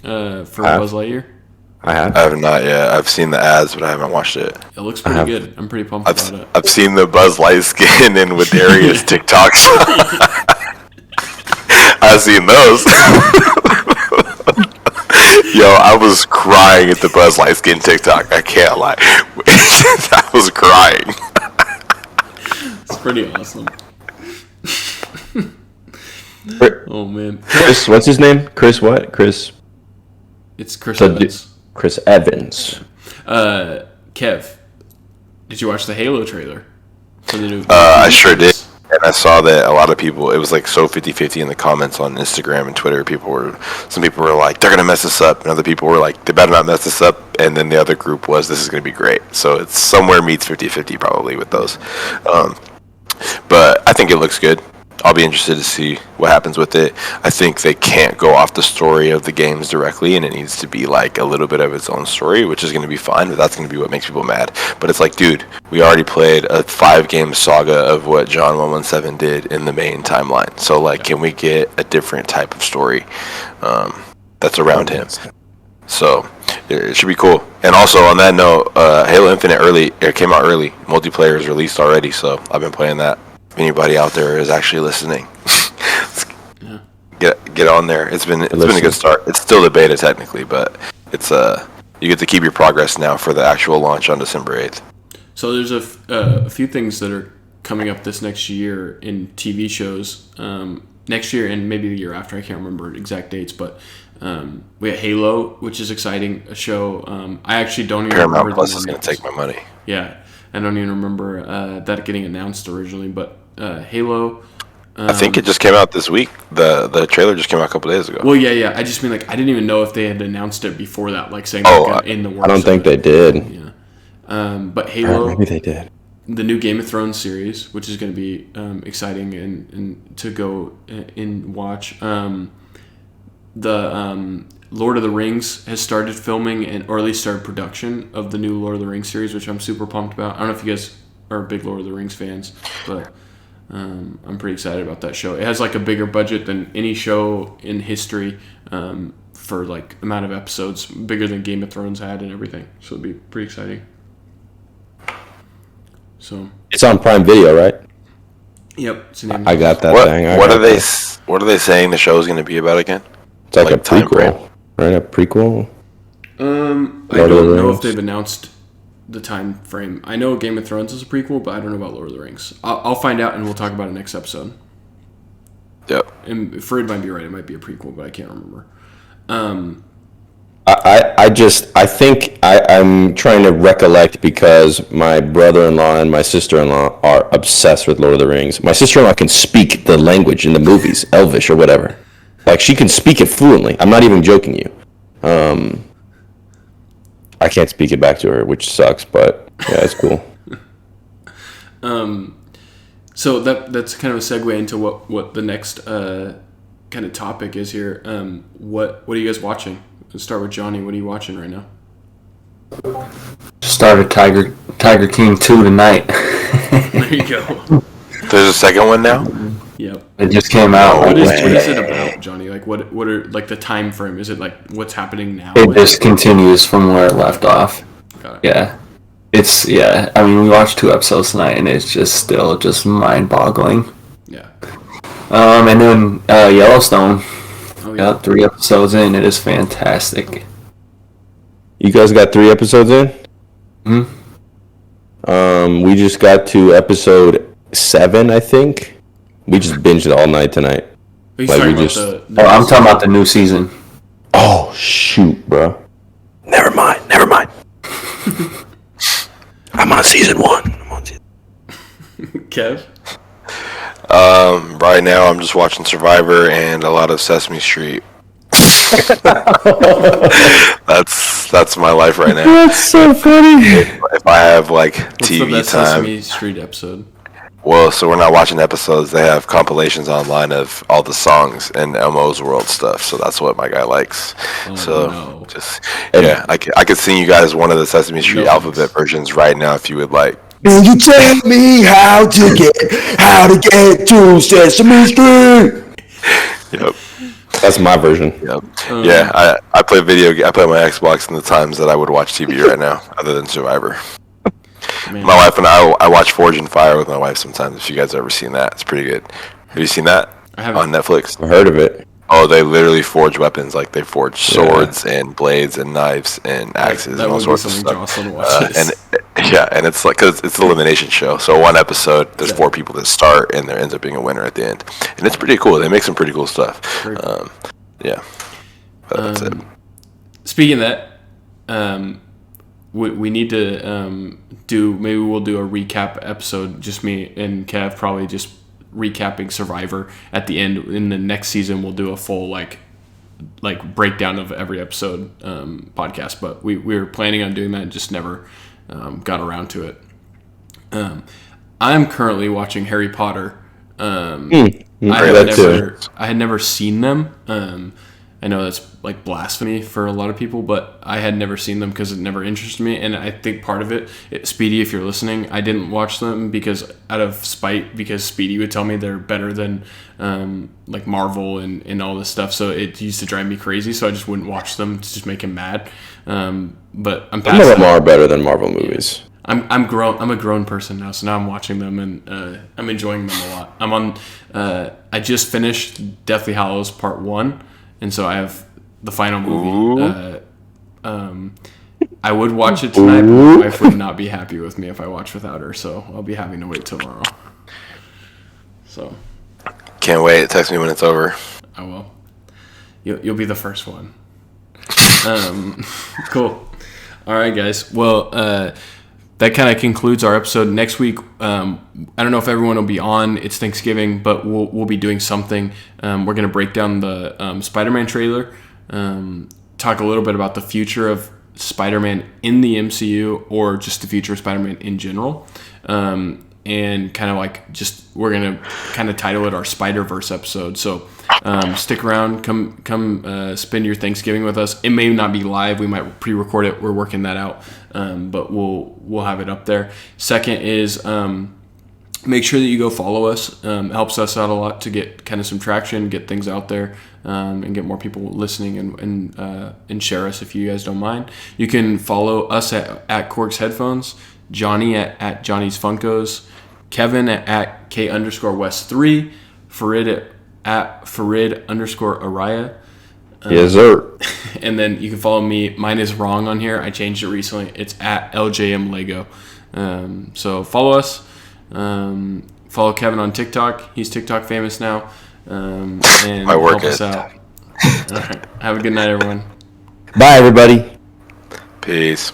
for Buzz Lightyear? I have. I have not yet. I've seen the ads, but I haven't watched it. It looks pretty good. I'm pretty pumped about it. I've seen the Buzz Lightskin and with Darius TikToks. I've seen those. Yo, I was crying at the Buzz Lightskin TikTok. I can't lie. I was crying. It's pretty awesome. Oh man, Chris, what's his name? Chris what? Chris. it's Chris So Evans. Chris Evans. Kev, did you watch the Halo trailer for the new? I sure did. And I saw that a lot of people, it was like so 50-50 in the comments on Instagram and Twitter. Some people were like, they're going to mess this up. And other people were like, they better not mess this up. And then the other group was, this is going to be great. So it's somewhere meets 50-50 probably with those. But I think it looks good. I'll be interested to see what happens with it. I think they can't go off the story of the games directly, and it needs to be like a little bit of its own story, which is going to be fine, but that's going to be what makes people mad. But it's like, dude, we already played a 5-game saga of what John 117 did in the main timeline. So, like, can we get a different type of story that's around him? So, it should be cool. And also, on that note, Halo Infinite came out early. Multiplayer is released already, so I've been playing that. If anybody out there is actually listening, get on there. It's been a good start. It's still the beta technically, but it's you get to keep your progress now for the actual launch on December 8th. So there's a few things that are coming up this next year in TV shows. Next year and maybe the year after, I can't remember exact dates, but we got Halo, which is exciting, a show. I actually don't even remember. Paramount Plus is going to take my money. Yeah, I don't even remember that getting announced originally, but Halo. I think it just came out this week. The trailer just came out a couple days ago. Well, yeah. I just mean, like, I didn't even know if they had announced it before that, like saying in the works. I don't think they did. Yeah. But Halo. Maybe they did. The new Game of Thrones series, which is going to be exciting and to go and watch. The Lord of the Rings has started filming or at least started production of the new Lord of the Rings series, which I'm super pumped about. I don't know if you guys are big Lord of the Rings fans, but I'm pretty excited about that show. It has like a bigger budget than any show in history for like amount of episodes, bigger than Game of Thrones had and everything. So it'll be pretty exciting. So it's on Prime Video, right? Yep. I got that thing. What are they saying the show is going to be about again? It's like a prequel, right? A prequel. I don't know if they've announced the time frame. I know Game of Thrones is a prequel, but I don't know about Lord of the Rings. I'll find out and we'll talk about it next episode. Yep. And Fred might be right. It might be a prequel, but I can't remember. I think I'm trying to recollect because my brother-in-law and my sister-in-law are obsessed with Lord of the Rings. My sister-in-law can speak the language in the movies, Elvish or whatever. Like, she can speak it fluently. I'm not even joking you. I can't speak it back to her, which sucks, but yeah, it's cool. So that's kind of a segue into what the next kind of topic is here. What are you guys watching? Let's start with Johnny. What are you watching right now? Started Tiger King 2 tonight. There you go. There's a second one now? Yep. It just came out. What is it about, Johnny? Like, what are like the time frame? Is it like what's happening now? It just continues from where it left off. Got it. Yeah. I mean, we watched 2 episodes tonight, and it's still mind-boggling. Yeah. And then Yellowstone. Oh, Got 3 episodes in. It is fantastic. You guys got 3 episodes in? We just got to episode 7, I think. We just binged it all night tonight. Are you talking about I'm talking about the new season. Oh, shoot, bro. Never mind. I'm on season 1. Kev? Right now I'm just watching Survivor and a lot of Sesame Street. That's my life right now. That's so funny. If I have like What's TV the best time. Sesame Street episode? Well, so we're not watching episodes. They have compilations online of all the songs and Elmo's World stuff. So that's what my guy likes. I could sing you guys one of the Sesame Street alphabet versions right now if you would like. Can you tell me how to get to Sesame Street? Yep. That's my version. Yep. I play I play my Xbox in the times that I would watch TV right now, other than Survivor. Man. My wife and I watch Forge and Fire with my wife sometimes. If you guys ever seen that, it's pretty good. Have you seen that? I haven't. On Netflix. I heard of it. Oh, they literally forge weapons. Like they forge swords and blades and knives and axes and all sorts of stuff. And it's like because it's an elimination show. So one episode, there's 4 people that start, and there ends up being a winner at the end. And it's pretty cool. They make some pretty cool stuff. But that's it. Speaking of that, we need to maybe we'll do a recap episode. Just me and Kev probably just recapping Survivor at the end. In the next season, we'll do a full like breakdown of every episode podcast. But we were planning on doing that, and just never got around to it. I'm currently watching Harry Potter. I had never seen them. I know that's like blasphemy for a lot of people, but I had never seen them because it never interested me. And I think part of it, Speedy, if you're listening, I didn't watch them because out of spite, because Speedy would tell me they're better than like Marvel and all this stuff. So it used to drive me crazy. So I just wouldn't watch them to just make him mad. But I'm past Some of them that. are better than Marvel movies. I'm grown. I'm a grown person now, so now I'm watching them and I'm enjoying them a lot. I'm on. I just finished Deathly Hallows Part 1, and so I have the final movie. I would watch it tonight, but my wife would not be happy with me if I watched without her, so I'll be having to wait till tomorrow. So. Can't wait. Text me when it's over. I will. You'll be the first one. Cool. All right, guys. Well. That kind of concludes our episode. Next week, I don't know if everyone will be on. It's Thanksgiving, but we'll be doing something. We're going to break down the Spider-Man trailer, talk a little bit about the future of Spider-Man in the MCU or just the future of Spider-Man in general. And kind of like we're going to kind of title it our Spider-Verse episode. So stick around, come spend your Thanksgiving with us. It may not be live. We might pre-record it. We're working that out. But we'll have it up there. Second is make sure that you go follow us. It helps us out a lot to get kind of some traction, get things out there, and get more people listening and share us if you guys don't mind. You can follow us at Korg's Headphones, Johnny at Johnny's Funkos, Kevin at K_West3, Farid at Farid_Araya. Yes, sir. And then you can follow me. Mine is wrong on here. I changed it recently. It's at LJM Lego. So follow us. Follow Kevin on TikTok. He's TikTok famous now. And I work help us it. out. All right. Have a good night, everyone. Bye, everybody. Peace.